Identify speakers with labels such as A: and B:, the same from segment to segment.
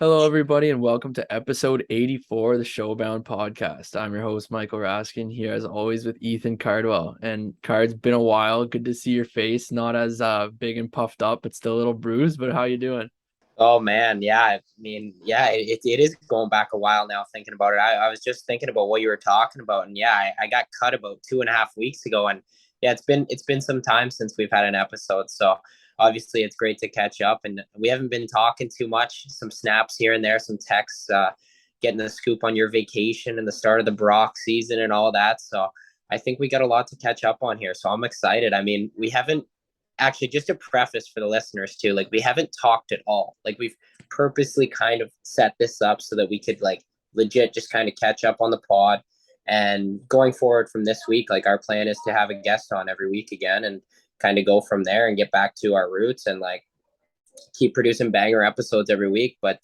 A: Hello, everybody, and welcome to episode 84 of the Showbound podcast. I'm your host, Michael Raskin, here as always with Ethan Cardwell. And Card's been a while. Good to see your face. Not as big and puffed up, but still a little bruised. But how you doing?
B: Oh man, yeah. It is going back a while now thinking about it. I was just thinking about what you were talking about, and yeah, I got cut about 2.5 weeks ago, and yeah, it's been some time since we've had an episode. So obviously, it's great to catch up, and we haven't been talking too much. Some snaps here and there, some texts, getting the scoop on your vacation and the start of the Brock season and all that. So I think we got a lot to catch up on here. So I'm excited. I mean, we haven't actually, just a preface for the listeners too, like we haven't talked at all. Like we've purposely kind of set this up so that we could like legit just kind of catch up on the pod. And going forward from this week, like our plan is to have a guest on every week again and kind of go from there and get back to our roots and like keep producing banger episodes every week. But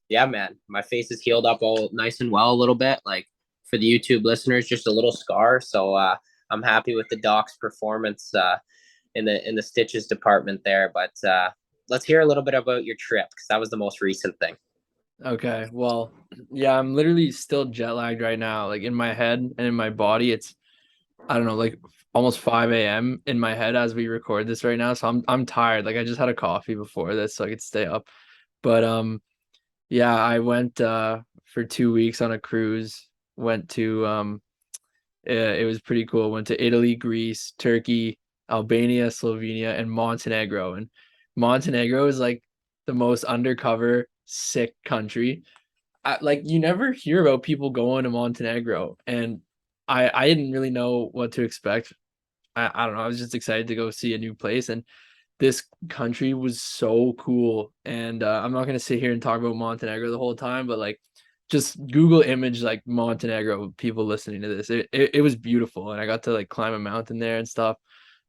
B: yeah, man, my face is healed up all nice and well a little bit. Like for the YouTube listeners, just a little scar. So I'm happy with the doc's performance in the stitches department there. But let's hear a little bit about your trip because that was the most recent thing.
A: Okay, well, yeah, I'm literally still jet lagged right now. Like in my head and in my body, it's I don't know, like almost 5 a.m. in my head as we record this right now. So I'm tired. Like I just had a coffee before this so I could stay up. But yeah, I went for 2 weeks on a cruise. Went to it was pretty cool. Went to Italy, Greece, Turkey, Albania, Slovenia, and Montenegro. And Montenegro is like the most undercover sick country. Like you never hear about people going to Montenegro, and I didn't really know what to expect. I don't know. I was just excited to go see a new place, and this country was so cool. And I'm not gonna sit here and talk about Montenegro the whole time, but like just Google image like Montenegro, people listening to this. It was beautiful, and I got to like climb a mountain there and stuff.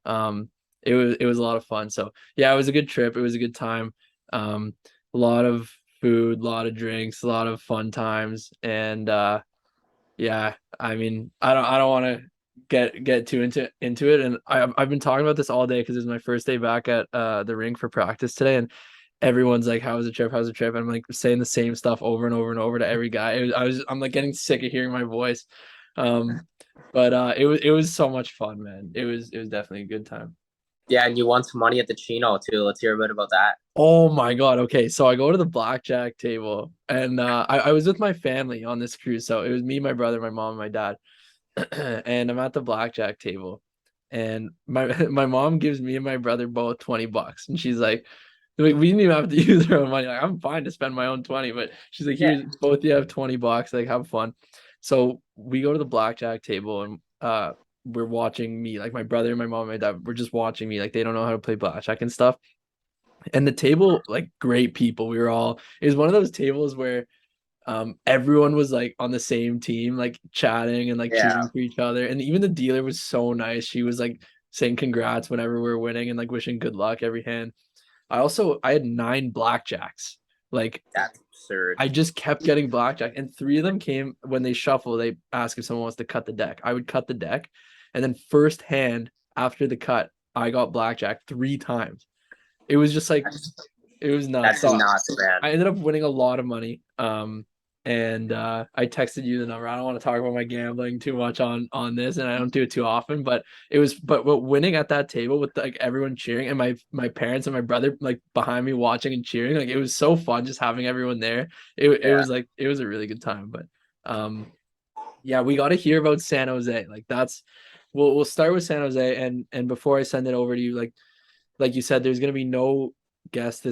A: It was a lot of fun. So yeah, it was a good trip. It was a good time. A lot of food, a lot of drinks, a lot of fun times, and yeah, I mean, I don't want to get too into it, and I've been talking about this all day because it was my first day back at the rink for practice today, and everyone's like, "How was the trip? How's the trip?" And I'm like saying the same stuff over and over and over to every guy. I'm like getting sick of hearing my voice, um, but it was so much fun, man. It was definitely a good time.
B: Yeah, and you won some money at the Chino too. Let's hear a bit about that.
A: Oh my God. Okay. So I go to the blackjack table, and I was with my family on this cruise. So it was me, my brother, my mom, and my dad. And I'm at the blackjack table, and my my mom gives me and my brother both $20, and she's like, we didn't even have to use our own money. Like, I'm fine to spend my own 20, but she's like,
B: Yeah.
A: here's both you have $20, like have fun. So we go to the blackjack table, and we're watching me, like my brother and my mom and my dad, we're just watching me, like they don't know how to play blackjack and stuff. And the table, like great people. We were all, it was one of those tables where everyone was like on the same team, like chatting and like
B: Yeah.
A: cheering for each other. And even the dealer was so nice. She was like saying congrats whenever we were winning and like wishing good luck every hand. I had 9 blackjacks. Like
B: That's absurd.
A: I just kept getting blackjack, and three of them came when they shuffle. They ask if someone wants to cut the deck. I would cut the deck, and then first hand after the cut, I got blackjack 3 times. It was just like
B: That's,
A: it was nuts.
B: that's
A: So
B: nuts, man.
A: I ended up winning a lot of money. And I texted you the number. I don't want to talk about my gambling too much on this, and I don't do it too often. But it was, but winning at that table with like everyone cheering, and my parents and my brother like behind me watching and cheering, like it was so fun just having everyone there. It
B: Yeah.
A: was like it was a really good time. But yeah, we got to hear about San Jose. Like that's we'll start with San Jose, and before I send it over to you, like you said, there's gonna be no guest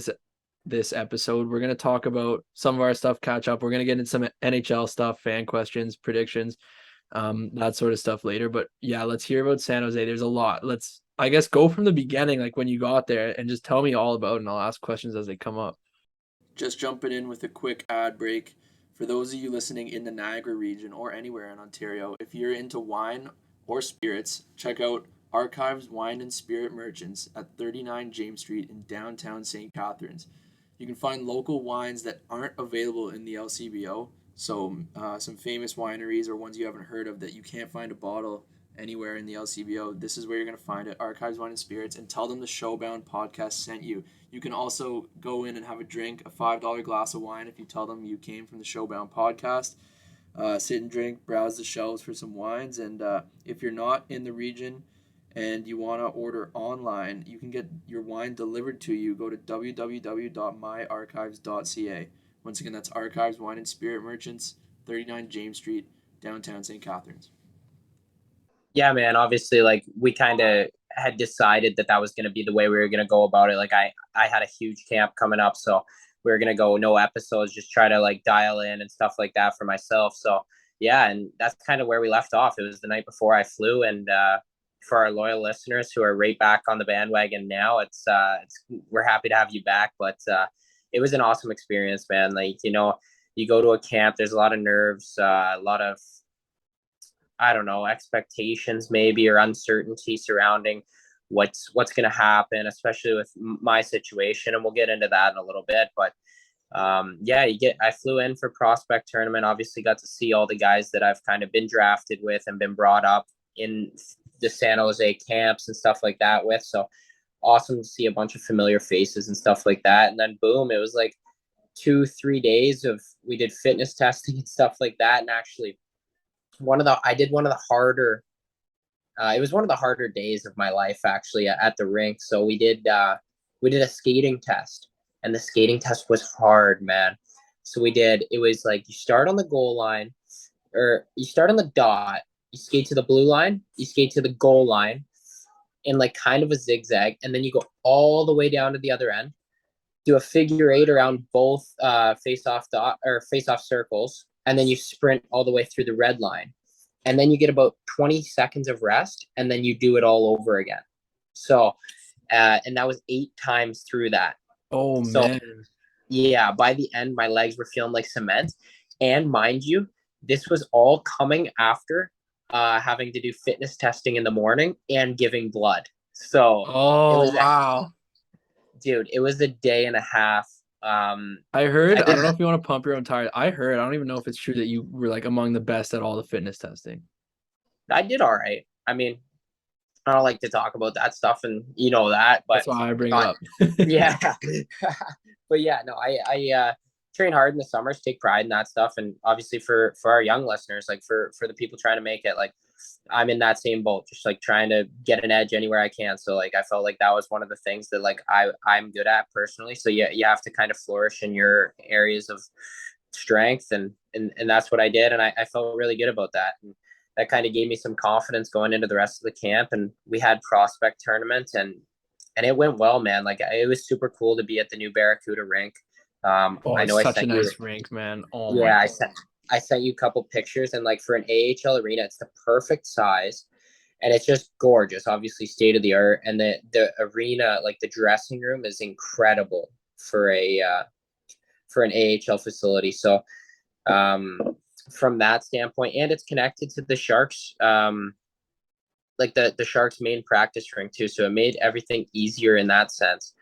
A: this episode. We're gonna talk about some of our stuff, catch up. We're gonna get into some NHL stuff, fan questions, predictions, that sort of stuff later. But yeah, let's hear about San Jose. There's a lot. Let's I guess go from the beginning, like when you got there, and just tell me all about it, and I'll ask questions as they come up. Just jumping in with a quick ad break. For those of you listening in the Niagara region or anywhere in Ontario, if you're into wine or spirits, check out Archives Wine and Spirit Merchants at 39 James Street in downtown St. Catharines. You can find local wines that aren't available in the LCBO, so some famous wineries or ones you haven't heard of that you can't find a bottle anywhere in the LCBO, this is where you're going to find it, Archives Wine and Spirits, and tell them the Showbound podcast sent you. You can also go in and have a drink, a $5 glass of wine if you tell them you came from the Showbound podcast. Sit and drink, browse the shelves for some wines, and if you're not in the region and you want to order online, you can get your wine delivered to you. Go to www.myarchives.ca. Once again, that's Archives Wine and Spirit Merchants, 39 James Street, downtown St. Catharines.
B: Yeah, man. Obviously, like we kind of had decided that that was going to be the way we were going to go about it. Like I had a huge camp coming up, so we were going to go no episodes, just try to like dial in and stuff like that for myself. So yeah, and that's kind of where we left off. It was the night before I flew, and for our loyal listeners who are right back on the bandwagon now, it's we're happy to have you back. But it was an awesome experience, man. Like you go to a camp, there's a lot of nerves, a lot of I don't know, expectations maybe or uncertainty surrounding what's going to happen, especially with my situation, and we'll get into that in a little bit. But yeah, I flew in for prospect tournament. Obviously, got to see all the guys that I've kind of been drafted with and been brought up in the San Jose camps and stuff like that with. So awesome to see a bunch of familiar faces and stuff like that. And then boom, it was like 2-3 days of we did fitness testing and stuff like that, and actually I did one of the harder it was one of the harder days of my life actually at the rink. So we did a skating test, and the skating test was hard, man. So it was like you start on the goal line, or you start on the dot, you skate to the blue line, you skate to the goal line in like kind of a zigzag, and then you go all the way down to the other end, do a figure eight around both face off circles, and then you sprint all the way through the red line. And then you get about 20 seconds of rest, and then you do it all over again. So, and that was 8 times through that.
A: Oh,
B: So,
A: man.
B: yeah, by the end, my legs were feeling like cement. And mind you, this was all coming after having to do fitness testing in the morning and giving blood. So it
A: Oh,
B: was
A: wow.
B: dude, it was a day and a half.
A: I heard,
B: I
A: I
B: did
A: don't know if you want to pump your own tires. I heard, I don't even know if it's true that you were like among the best at all the fitness testing.
B: I did all right. I mean, I don't like to talk about that stuff, and you know that, but
A: That's why I bring it
B: not,
A: up.
B: yeah. But yeah, no, I train hard in the summers, take pride in that stuff, and obviously for our young listeners, like for the people trying to make it, like I'm in that same boat, just like trying to get an edge anywhere I can. So like I felt like that was one of the things that like I'm good at personally. So yeah, you have to kind of flourish in your areas of strength, and that's what I did, and I felt really good about that. And that kind of gave me some confidence going into the rest of the camp. And we had prospect tournament, and it went well, man. Like it was super cool to be at the new Barracuda rink.
A: Oh,
B: I
A: it's
B: know I
A: such a
B: sent you,
A: nice rink, man. Oh my
B: yeah,
A: God.
B: I sent you a couple pictures, and like for an AHL arena, it's the perfect size, and it's just gorgeous. Obviously, state of the art, and the arena, like the dressing room, is incredible for an AHL facility. So um, from that standpoint, and it's connected to the Sharks, like the Sharks' main practice rink too. So it made everything easier in that sense.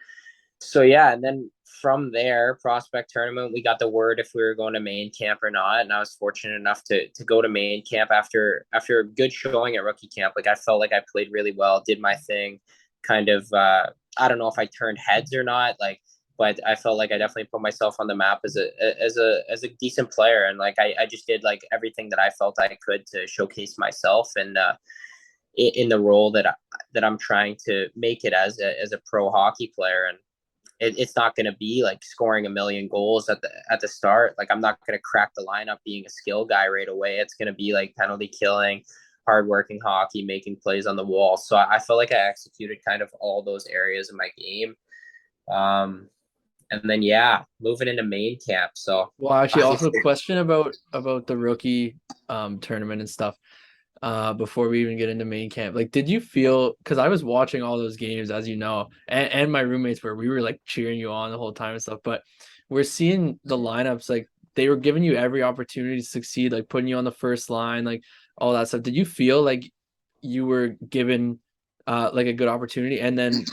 B: So yeah, and then from there, prospect tournament, we got the word if we were going to main camp or not. And I was fortunate enough to go to main camp after a good showing at rookie camp. Like I felt like I played really well, did my thing, kind of I don't know if I turned heads or not, like, but I felt like I definitely put myself on the map as a decent player. And like I just did like everything that I felt I could to showcase myself and in the role that I'm trying to make it as a pro hockey player. And it's not going to be like scoring a million goals at the start. Like I'm not going to crack the lineup being a skill guy right away. It's going to be like penalty killing, hardworking hockey, making plays on the wall. So I feel like I executed kind of all those areas of my game. And then yeah, moving into main camp. So
A: Well, actually, also question about the rookie tournament and stuff. Before we even get into main camp, like, did you feel? Because I was watching all those games, as you know, and my roommates we were like cheering you on the whole time and stuff. But we're seeing the lineups, like they were giving you every opportunity to succeed, like putting you on the first line, like all that stuff. Did you feel like you were given like a good opportunity? And then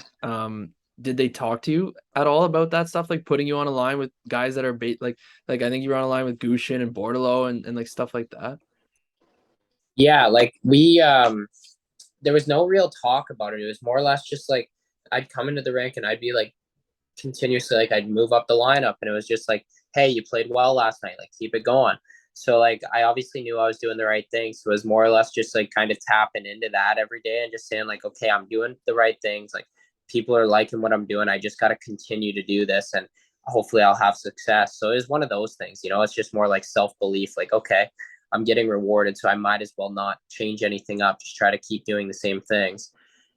A: did they talk to you at all about that stuff, like putting you on a line with guys that are like I think you were on a line with Gushin and Bordalo and like stuff like that?
B: yeah, like there was no real talk about it. It was more or less just like I'd come into the rink and I'd be like continuously like I'd move up the lineup, and it was just like, hey, you played well last night, like keep it going. So like I obviously knew I was doing the right thing. So it was more or less just like kind of tapping into that every day and just saying like, okay, I'm doing the right things. Like people are liking what I'm doing. I just got to continue to do this, and hopefully I'll have success. So it was one of those things, it's just more like self-belief, like, okay, I'm getting rewarded, so I might as well not change anything up, just try to keep doing the same things.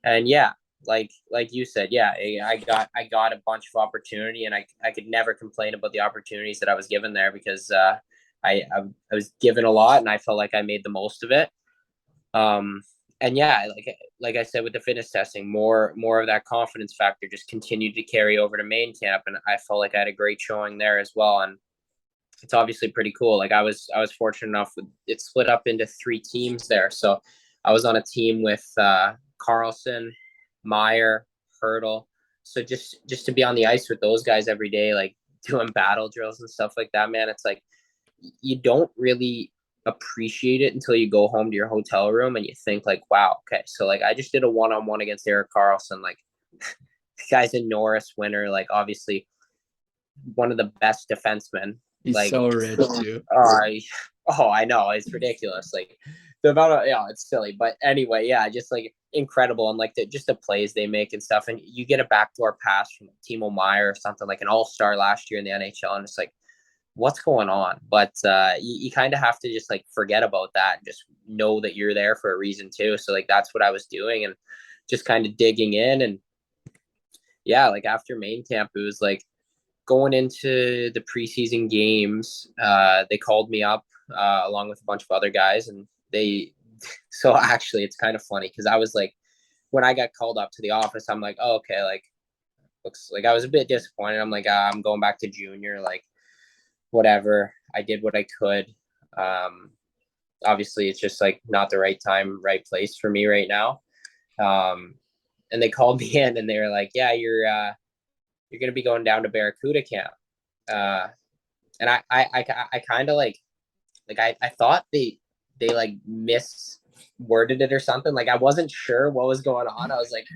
B: And yeah, like you said, yeah, I got a bunch of opportunity, and I could never complain about the opportunities that I was given there, because I was given a lot, and I felt like I made the most of it. Um, and yeah, like I said, with the fitness testing, more of that confidence factor just continued to carry over to main camp, and I felt like I had a great showing there as well. And it's obviously pretty cool. Like I was fortunate enough with it split up into 3 teams there. So I was on a team with Carlson, Meyer, Hurdle. So just to be on the ice with those guys every day, like doing battle drills and stuff like that, man, it's like you don't really appreciate it until you go home to your hotel room and you think like, wow, okay, so like I just did a one-on-one against Eric Carlson. Like the guy's a Norris winner, like obviously one of the best defensemen.
A: He's
B: Like,
A: so rich too.
B: oh, I know, it's ridiculous. Like the amount of, it's silly, but anyway, yeah, just like incredible, and like just the plays they make and stuff. And you get a backdoor pass from Timo Meyer or something, like an all-star last year in the NHL, and it's like, what's going on? But you kind of have to just like forget about that and just know that you're there for a reason too. So like that's what I was doing, and just kind of digging in. And yeah, like after main camp, it was like going into the preseason games, they called me up along with a bunch of other guys, and so actually it's kind of funny because I was like, when I got called up to the office, I'm like, oh, okay, like looks like I was a bit disappointed. I'm like, I'm going back to junior, like whatever. I did what I could. Um, Obviously, it's just like not the right time, right place for me right now. Um, and they called me in, and they were like, yeah, you're going to be going down to Barracuda camp. Uh, and I kind of like I thought they like misworded it or something. Like I wasn't sure what was going on. I was like,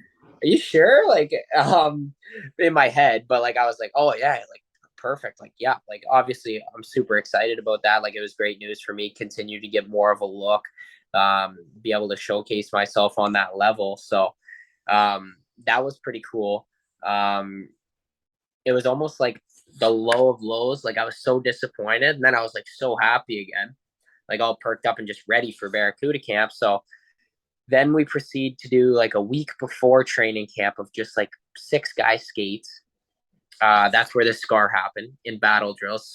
B: are you sure? Like, in my head, but like, I was like, oh yeah, like perfect. Like, yeah, like obviously I'm super excited about that. Like it was great news for me, continue to get more of a look, be able to showcase myself on that level. So, that was pretty cool. Um, it was almost like the low of lows. Like I was so disappointed, and then I was like so happy again, like all perked up and just ready for Barracuda camp. So then we proceed to do like a week before training camp of just like 6 guy skates. That's where this scar happened in battle drills.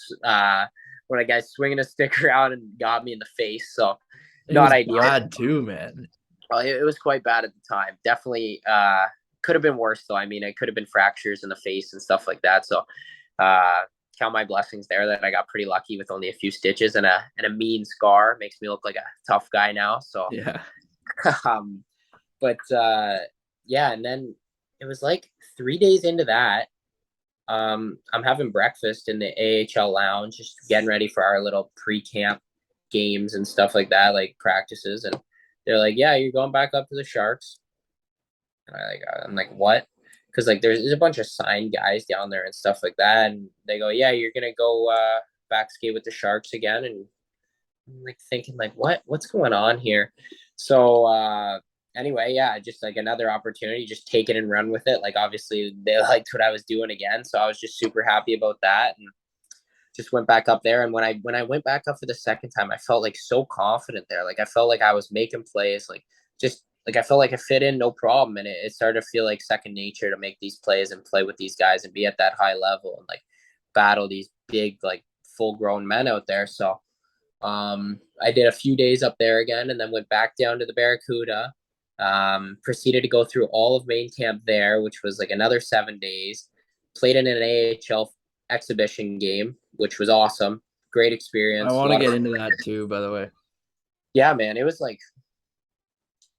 B: When a guy swinging a stick around and got me in the face. So
A: It
B: not
A: was
B: ideal.
A: bad too, man.
B: It was quite bad at the time. Definitely could have been worse though. I mean, it could have been fractures in the face and stuff like that. So count my blessings there that I got pretty lucky with only a few stitches and a mean scar. Makes me look like a tough guy now. So
A: Yeah.
B: but yeah, and then it was like 3 days into that. I'm having breakfast in the AHL lounge, just getting ready for our little pre-camp games and stuff like that, like practices. And they're like, "Yeah, you're going back up to the Sharks." And I'm like, "What?" Because like there's a bunch of signed guys down there and stuff like that. And they go, "Yeah, you're gonna go back skate with the Sharks again." And I'm like thinking, like, what's going on here? So anyway, yeah, just like another opportunity, just take it and run with it. Like obviously they liked what I was doing again, so I was just super happy about that, and just went back up there. And when I went back up for the second time, I felt like so confident there. Like I felt like I was making plays, like just like I felt like I fit in no problem, and it started to feel like second nature to make these plays and play with these guys and be at that high level and like battle these big like full grown men out there. So I did a few days up there again, and then went back down to the Barracuda. Proceeded to go through all of main camp there, which was like another 7 days. Played in an AHL exhibition game, which was awesome. Great
A: I
B: experience.
A: want to get into that too, by the way.
B: Yeah, man, it was like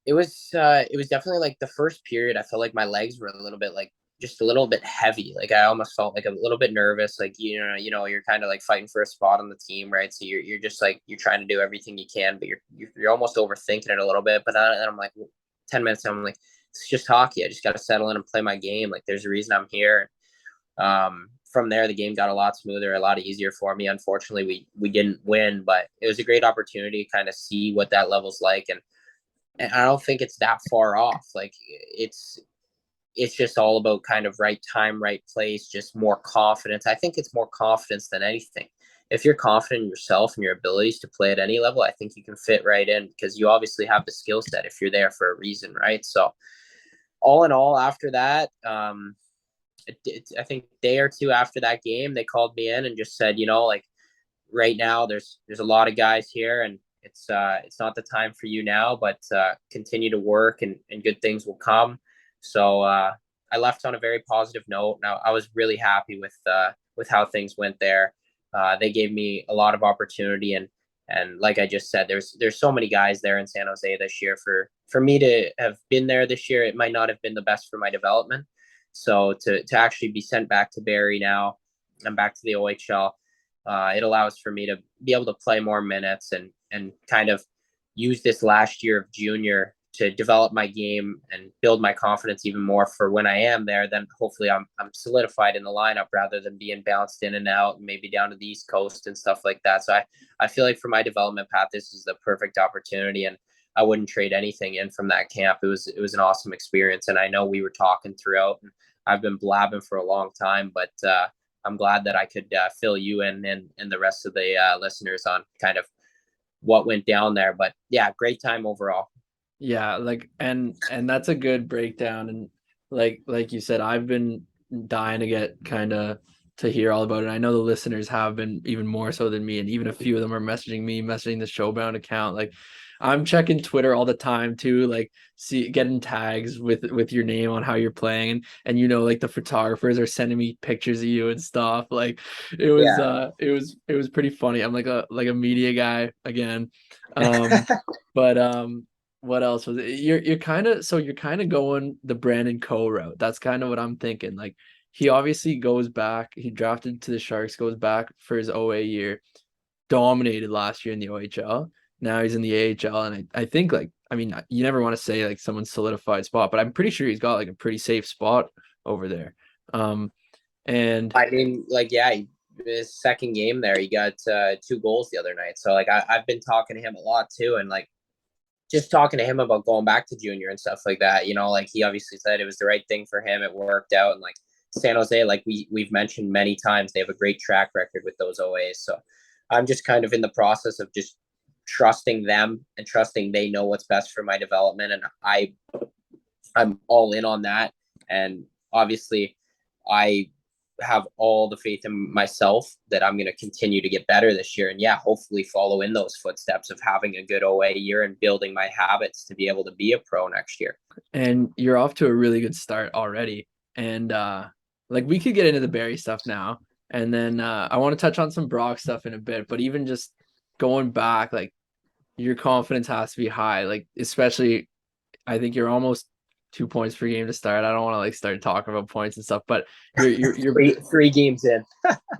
B: it was definitely like the first period. I felt like my legs were a little bit like just a little bit heavy. Like I almost felt like a little bit nervous. Like you're kind of like fighting for a spot on the team, right? So you're just like you're trying to do everything you can, but you're almost overthinking it a little bit. But then I'm like, 10 minutes. I'm like, it's just hockey. I just got to settle in and play my game. Like, there's a reason I'm here. From there, the game got a lot smoother, a lot easier for me. Unfortunately, we didn't win, but it was a great opportunity to kind of see what that level's like. And I don't think it's that far off. Like, it's just all about kind of right time, right place, just more confidence. I think it's more confidence than anything. If you're confident in yourself and your abilities to play at any level, I think you can fit right in because you obviously have the skill set if you're there for a reason, right? So, all in all, after that, I think a day or two after that game, they called me in and just said, like, right now there's a lot of guys here, and it's not the time for you now, but continue to work, and good things will come. So I left on a very positive note. Now I was really happy with how things went there. They gave me a lot of opportunity, and like I just said, there's so many guys there in San Jose this year. For me to have been there this year, it might not have been the best for my development. So to actually be sent back to Barrie now and back to the OHL, it allows for me to be able to play more minutes and kind of use this last year of junior to develop my game and build my confidence even more for when I am there. Then hopefully I'm solidified in the lineup rather than being bounced in and out, and maybe down to the East Coast and stuff like that. So I feel like for my development path, this is the perfect opportunity, and I wouldn't trade anything in from that camp. It was an awesome experience, and I know we were talking throughout, and I've been blabbing for a long time, but I'm glad that I could fill you in and the rest of the listeners on kind of what went down there. But yeah, great time overall.
A: Yeah, like and that's a good breakdown. And like you said, I've been dying to get kind of to hear all about it. I know the listeners have been even more so than me, and even a few of them are messaging me, messaging the Showbound account. Like I'm checking Twitter all the time too, like see getting tags with your name on how you're playing, and like the photographers are sending me pictures of you and stuff. Like
B: Yeah.
A: it was pretty funny. I'm like a media guy again. Um but what else was it? You're kind of going the Brandon Coe route. That's kind of what I'm thinking. Like he obviously goes back. He drafted to the Sharks, goes back for his OA year, dominated last year in the OHL. Now he's in the AHL, and I think like I mean you never want to say like someone's solidified spot, but I'm pretty sure he's got like a pretty safe spot over there. Um, and
B: I mean, like, yeah, his second game there, he got 2 goals the other night. So, like, I've been talking to him a lot too. And, like, just talking to him about going back to junior and stuff like that, like, he obviously said it was the right thing for him. It worked out. And, like, San Jose, like we've mentioned many times, they have a great track record with those OAs. So I'm just kind of in the process of just trusting them and trusting they know what's best for my development. And I'm all in on that. And obviously, I have all the faith in myself that I'm going to continue to get better this year. And yeah, hopefully follow in those footsteps of having a good OA year and building my habits to be able to be a pro next year.
A: and you're off to a really good start already. And like we could get into the Barry stuff now. And then I want to touch on some Brock stuff in a bit, but even just going back, like your confidence has to be high. Like especially I think you're almost 2 points per game to start. I don't want to like start talking about points and stuff, but you're
B: three games in.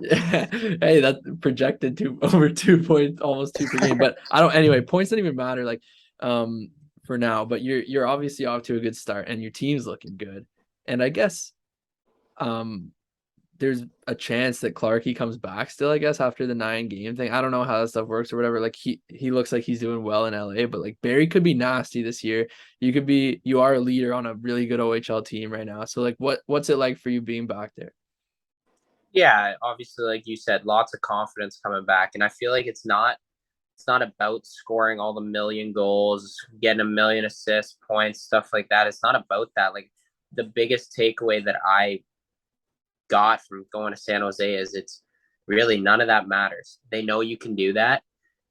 A: hey, that projected to over 2 points, almost two per game. But I don't anyway, points don't even matter like for now, but you're obviously off to a good start and your team's looking good. And I guess um there's a chance that Clarkey comes back still, I guess, after the 9 game thing. I don't know how that stuff works or whatever. Like he looks like he's doing well in LA, but like Barry could be nasty this year. You are a leader on a really good OHL team right now. So like what's it like for you being back there?
B: Yeah, obviously, like you said, lots of confidence coming back. And I feel like it's not about scoring all the million goals, getting a million assists, points, stuff like that. It's not about that. Like the biggest takeaway that I got from going to San Jose is it's really none of that matters. They know you can do that.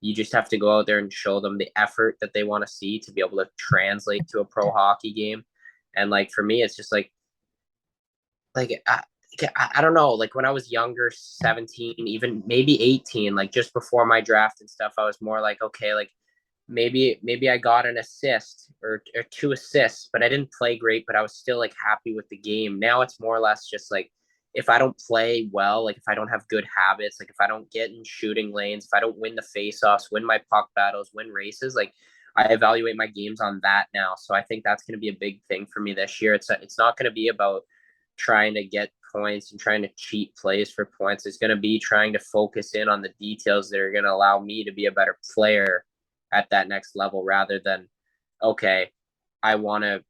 B: You just have to go out there and show them the effort that they want to see to be able to translate to a pro hockey game. And like for me, it's just like I don't know. Like when I was younger, 17, even maybe 18, like just before my draft and stuff, I was more like, okay, like maybe I got an assist or 2 assists, but I didn't play great, but I was still like happy with the game. Now it's more or less just like if I don't play well, like if I don't have good habits, like if I don't get in shooting lanes, if I don't win the face-offs, win my puck battles, win races, like I evaluate my games on that now. So I think that's going to be a big thing for me this year. It's not going to be about trying to get points and trying to cheat plays for points. It's going to be trying to focus in on the details that are going to allow me to be a better player at that next level rather than, okay, I want to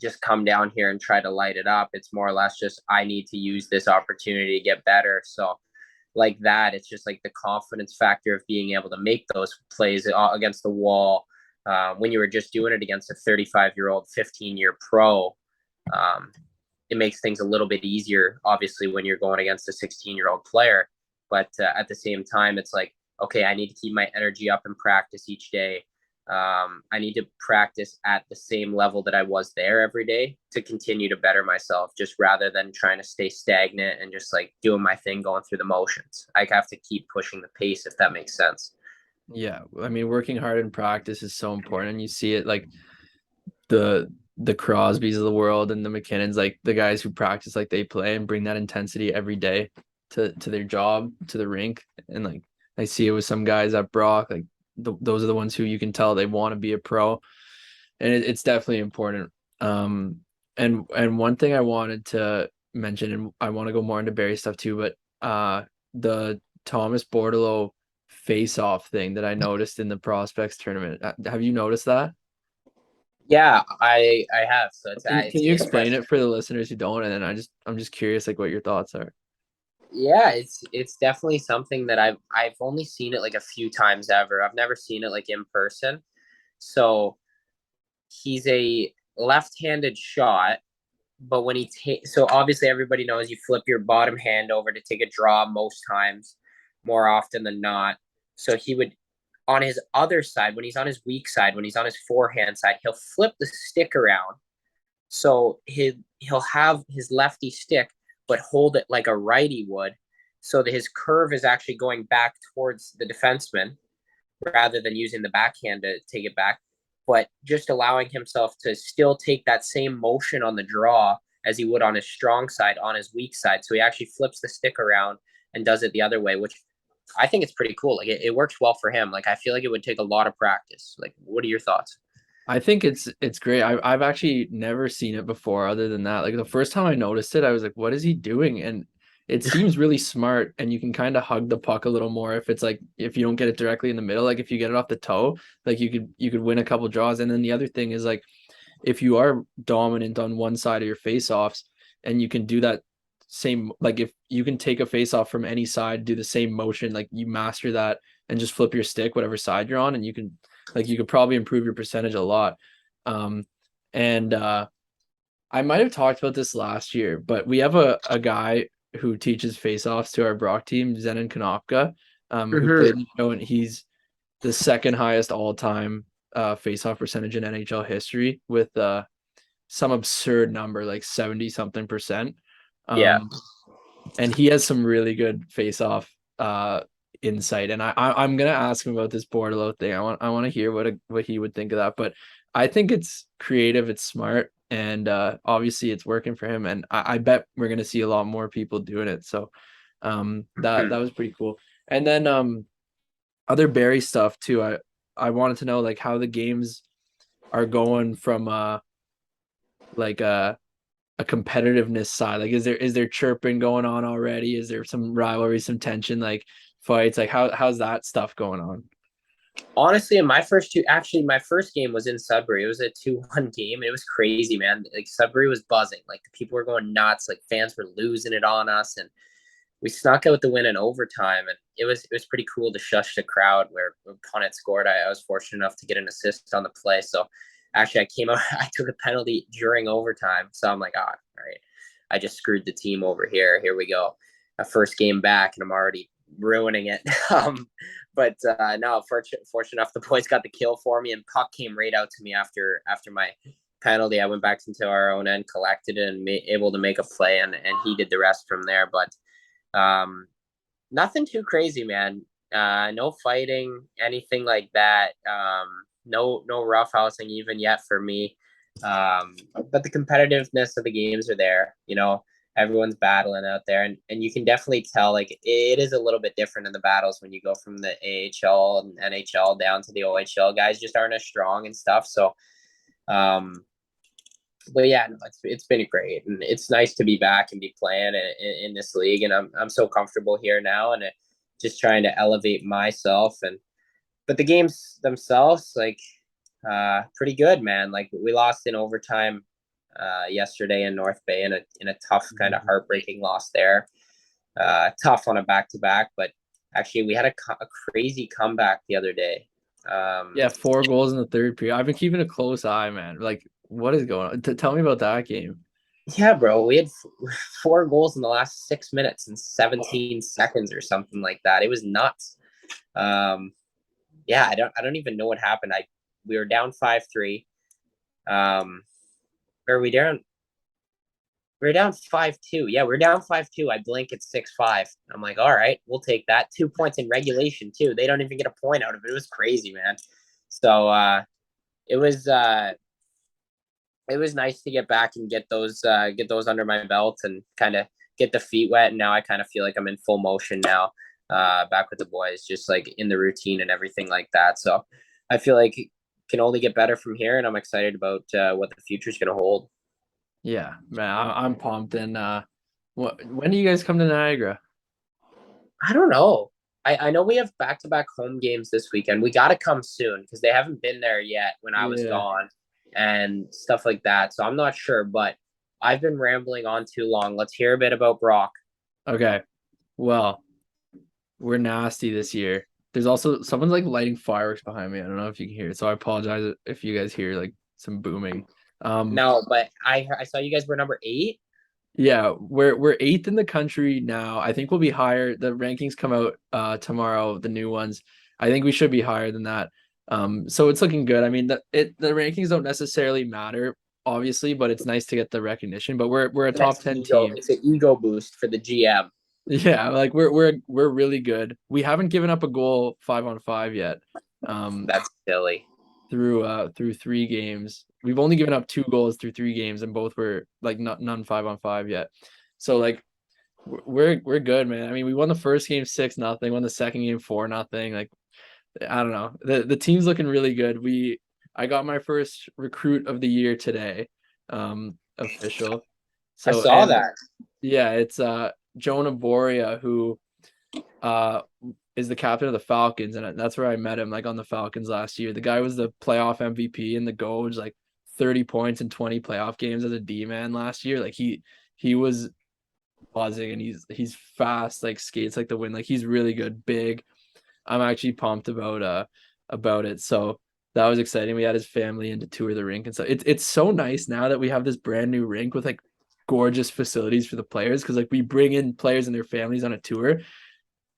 B: just come down here and try to light it up. It's more or less just I need to use this opportunity to get better. So like that, it's just like the confidence factor of being able to make those plays against the wall when you were just doing it against a 35-year-old, 15-year pro. Um, it makes things a little bit easier, obviously, when you're going against a 16-year-old player. But at the same time, it's like, okay, I need to keep my energy up in practice each day. I need to practice at the same level that I was there every day to continue to better myself, just rather than trying to stay stagnant and just like doing my thing, going through the motions. I have to keep pushing the pace, if that makes sense.
A: Yeah, I mean, working hard in practice is so important. And you see it like the Crosbys of the world and the McKinnons, like the guys who practice like they play and bring that intensity every day to their job, to the rink. And like I see it with some guys at Brock, like those are the ones who you can tell they want to be a pro, and it's definitely important. And one thing I wanted to mention, and I want to go more into Barry stuff too, but the Thomas Bordeleau face-off thing that I noticed in the prospects tournament. Have you noticed that?
B: Yeah, I have. So
A: Can
B: it's
A: you explain
B: interesting.
A: it for the listeners who don't? And then I'm just curious like what your thoughts are.
B: Yeah, it's definitely something that I've only seen it like a few times ever. I've never seen it like in person. So he's a left-handed shot, but when he takes, so obviously everybody knows you flip your bottom hand over to take a draw most times, more often than not. So he would, on his other side, when he's on his weak side, when he's on his forehand side, he'll flip the stick around. So he'll have his lefty stick, but hold it like a righty would, so that his curve is actually going back towards the defenseman rather than using the backhand to take it back, but just allowing himself to still take that same motion on the draw as he would on his strong side, on his weak side. So he actually flips the stick around and does it the other way, which I think it's pretty cool. Like it works well for him. Like I feel like it would take a lot of practice. Like, what are your thoughts?
A: I think it's great. I've actually never seen it before other than that. Like the first time I noticed it, I was like, what is he doing? And it seems really smart, and you can kind of hug the puck a little more if it's like if you don't get it directly in the middle, like if you get it off the toe, like you could win a couple draws. And then the other thing is like if you are dominant on one side of your face-offs and you can do that same, like if you can take a face-off from any side, do the same motion, like you master that and just flip your stick whatever side you're on, and you can like you could probably improve your percentage a lot. um and I might have talked about this last year, but we have a guy who teaches face-offs to our Brock team, Zenon Konopka, who
B: Mm-hmm.
A: played in the show, and he's the second highest all-time face-off percentage in NHL history with some absurd number, like 70 something percent.
B: Yeah.
A: Um, and he has some really good face-off insight. And I'm gonna ask him about this Bordeleau thing. I want to hear what he would think of that. But I think it's creative, it's smart, and obviously it's working for him. And I bet we're gonna see a lot more people doing it. So that
B: Mm-hmm.
A: was pretty cool. And then other Barry stuff too. I wanted to know like how the games are going from like a competitiveness side? Like, is there chirping going on already? Is there some rivalry, some tension, like fights? Like, how's that stuff going on?
B: Honestly, in my first two, actually, my first game was in Sudbury. It was a 2-1 game. It was crazy, man. Like Sudbury was buzzing. Like the people were going nuts. Like fans were losing it on us, and we snuck out the win in overtime. And it was pretty cool to shush the crowd. Where when Punnett scored, I was fortunate enough to get an assist on the play. So actually, I came out. I took a penalty during overtime. So I'm like, all right, I just screwed the team over here. Here we go. A first game back, and I'm already ruining it. But no, fortunate enough, the boys got the kill for me, and puck came right out to me after my penalty. I went back into our own end, collected it, and able to make a play, and he did the rest from there. But nothing too crazy, man. No fighting, anything like that. No roughhousing even yet for me. But the competitiveness of the games are there. You know, everyone's battling out there, and you can definitely tell like it is a little bit different in the battles when you go from the AHL and NHL down to the OHL. Guys just aren't as strong and stuff. So, um, but yeah, no, it's been great, and it's nice to be back and be playing in this league, and I'm so comfortable here now, and just trying to elevate myself. And but the games themselves, like, pretty good, man. Like we lost in overtime yesterday in North Bay in a tough kind of heartbreaking loss there. Tough on a back to back, but actually we had a crazy comeback the other day.
A: Yeah, 4 goals in the third period. I've been keeping a close eye, man. Like, what is going on? Tell me about that game.
B: Yeah, bro, we had 4 goals in the last 6 minutes and 17 seconds or something like that. It was nuts. Um, yeah, I don't even know what happened. We were down 5-3. Or we were down 5-2. Yeah, we are down 5-2. I blink at 6-5. I'm like, all right, we'll take that. 2 points in regulation too. They don't even get a point out of it. It was crazy, man. So it was it was nice to get back and get those under my belt and kind of get the feet wet. And now I kind of feel like I'm in full motion now, back with the boys, just like in the routine and everything like that. So I feel like it can only get better from here, and I'm excited about what the future is going to hold.
A: Yeah, man, I'm pumped. And when do you guys come to Niagara?
B: I don't know. I know we have back to back home games this weekend. We got to come soon because they haven't been there yet when I was
A: Yeah.
B: gone and stuff like that. So I'm not sure, but I've been rambling on too long. Let's hear a bit about Brock.
A: Okay. Well, we're nasty this year. There's also someone's like lighting fireworks behind me. I don't know if you can hear it, so I apologize if you guys hear like some booming. Um,
B: No, but I saw you guys were number 8.
A: yeah, we're eighth in the country now. I think we'll be higher. The rankings come out tomorrow, the new ones. I think we should be higher than that. So it's looking good. I mean, the rankings don't necessarily matter, obviously, but it's nice to get the recognition. But we're a top 10 team.
B: It's an ego boost for the GM.
A: Yeah, like we're really good. We haven't given up a goal 5-on-5 yet.
B: That's silly.
A: Through 3 games. We've only given up 2 goals through 3 games, and both were like none 5-on-5 yet. So like we're good, man. I mean, we won the first game 6-0, won the second game 4-0. Like I don't know. The team's looking really good. I got my first recruit of the year today, official.
B: I
A: So
B: saw
A: and
B: that.
A: yeah, it's Jonah Boria who uh is the captain of the Falcons, and that's where I met him, like on the Falcons last year. The guy was the playoff MVP in the Goj, like 30 points in 20 playoff games as a D-man last year. Like he was buzzing, and he's fast, like skates like the wind. Like he's really good, big. I'm actually pumped about it. So that was exciting. We had his family in to tour the rink, and so it's so nice now that we have this brand new rink with like gorgeous facilities for the players, because like we bring in players and their families on a tour,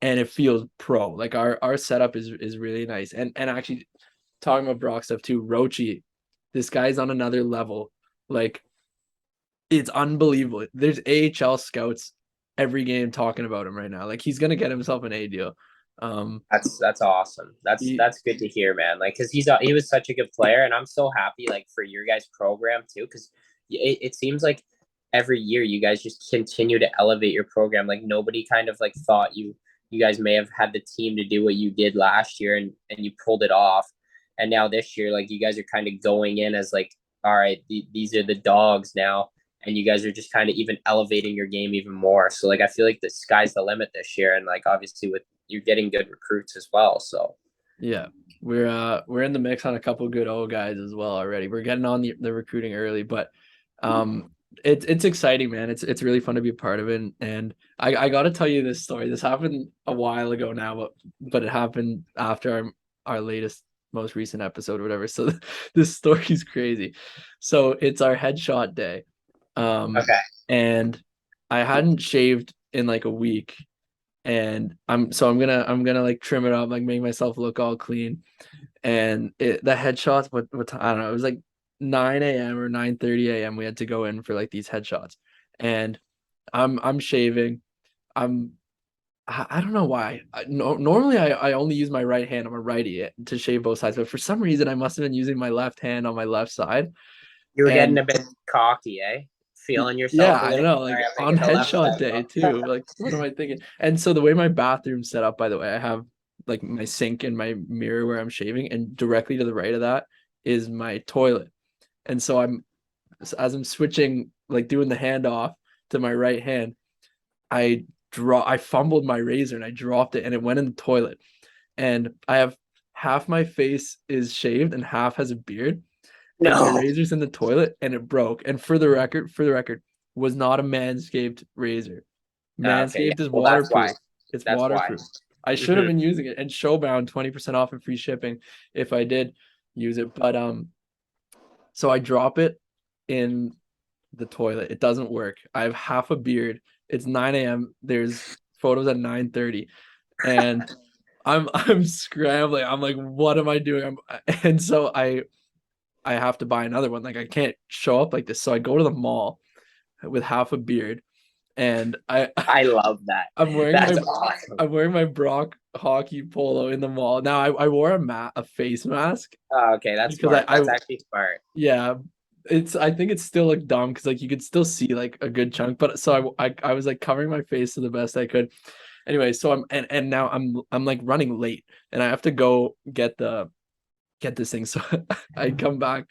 A: and it feels pro. Like our setup is really nice. And actually talking about Brock stuff too, Rochi, this guy's on another level. Like it's unbelievable. There's AHL scouts every game talking about him right now. Like he's gonna get himself an A deal.
B: That's awesome.
A: He,
B: That's good to hear, man. Like, cause he was such a good player, and I'm so happy like for your guys' program too, because it seems like every year you guys just continue to elevate your program. Like nobody kind of like thought you guys may have had the team to do what you did last year, and you pulled it off, and now this year like you guys are kind of going in as like, all right, these are the dogs now, and you guys are just kind of even elevating your game even more. So like I feel like the sky's the limit this year, and like obviously with you're getting good recruits as well. So
A: yeah, we're in the mix on a couple good old guys as well already. We're getting on the recruiting early, but um it's exciting, man. It's really fun to be a part of it. And I gotta tell you this story. This happened a while ago now, but it happened after our latest most recent episode or whatever. So this story's crazy. So it's our headshot day.
B: okay,
A: And I hadn't shaved in like a week, and I'm gonna like trim it up, like make myself look all clean. And the headshots, I don't know, it was like 9 a.m. or 9:30 a.m. We had to go in for like these headshots, and I'm shaving. I don't know why. No, normally I only use my right hand. I'm a righty to shave both sides, but for some reason I must have been using my left hand on my left side.
B: you were getting
A: And
B: a bit cocky, eh? feeling
A: Yeah,
B: yourself a
A: I
B: little
A: know,
B: more.
A: like
B: I'm
A: on
B: making the left
A: headshot
B: side
A: day
B: go.
A: too. Like, what am I thinking? And so the way my bathroom's set up, by the way, I have like my sink and my mirror where I'm shaving, and directly to the right of that is my toilet. And so as I'm switching, like doing the handoff to my right hand, I fumbled my razor and I dropped it and it went in the toilet. And I have half my face is shaved and half has a beard, and my
B: No.
A: razor's in the toilet and it broke. And for the record, was not a manscaped razor.
B: Okay, yeah.
A: Manscaped is
B: Well, that's why.
A: waterproof. It's
B: That's why.
A: waterproof. I should have
B: Hmm.
A: been using it, and Showbound 20% off and free shipping if I did use it. But so I drop it in the toilet. It doesn't work. I have half a beard. It's 9 a.m. There's photos at 9:30, and I'm scrambling. I'm like, what am I doing? And so I have to buy another one. Like I can't show up like this. So I go to the mall with half a beard, and
B: I love that.
A: I'm wearing
B: That's
A: my
B: awesome.
A: I'm wearing my Brock hockey polo in the mall. Now I wore a face mask
B: Okay, that's
A: because
B: smart.
A: I
B: That's actually smart.
A: yeah, it's I think it's still like dumb because like you could still see like a good chunk, but so I was like covering my face to the best I could. Anyway, so and now I'm like running late and I have to go get this thing. So I come back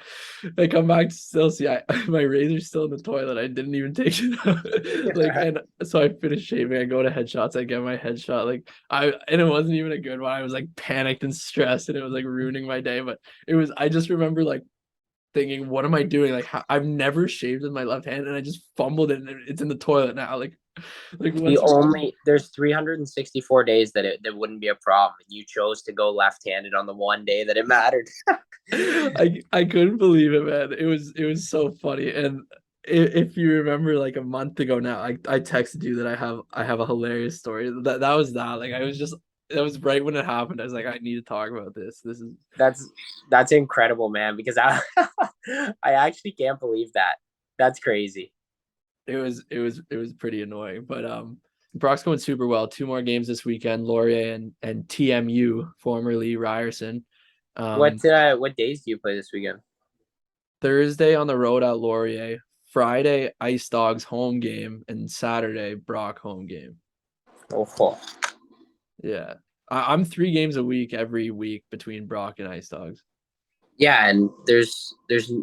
A: to still see my razor's still in the toilet. I didn't even take it out. Like, and so I finish shaving. I go to headshots. I get my headshot. Like and it wasn't even a good one. I was like panicked and stressed, and it was like ruining my day. But I just remember like thinking, what am I doing? Like, I've never shaved with my left hand, and I just fumbled it, and it's in the toilet now. Like what's
B: There's 364 days that that wouldn't be a problem. You chose to go left-handed on the one day that it mattered.
A: I couldn't believe it, man. It was so funny. And if you remember, like a month ago now, I texted you that I have a hilarious story. That was that. Like I was just that was right when it happened. I was like, I need to talk about this. This is
B: That's that's incredible, man. Because I actually can't believe that. That's crazy.
A: it was pretty annoying. But Brock's going super well. Two more games this weekend. Laurier and TMU, formerly Ryerson. Um,
B: What days do you play this weekend?
A: Thursday on the road at Laurier, Friday Ice Dogs home game, and Saturday Brock home game.
B: Oh,
A: Yeah, I'm 3 games a week every week between Brock and Ice Dogs.
B: yeah, and there's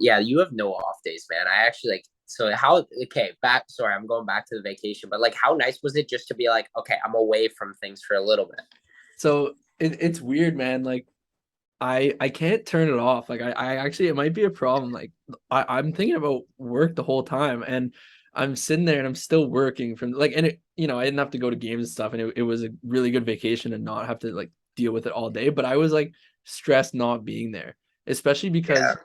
B: yeah, you have no off days, man. I actually like so how okay, back sorry, I'm going back to the vacation, but like how nice was it just to be like, okay, I'm away from things for a little bit.
A: So it's weird, man. Like I can't turn it off. Like I actually it might be a problem. Like I'm thinking about work the whole time, and I'm sitting there and I'm still working from like and it I didn't have to go to games and stuff, and it was a really good vacation and not have to like deal with it all day. But I was like stressed not being there, especially
B: Yeah.
A: because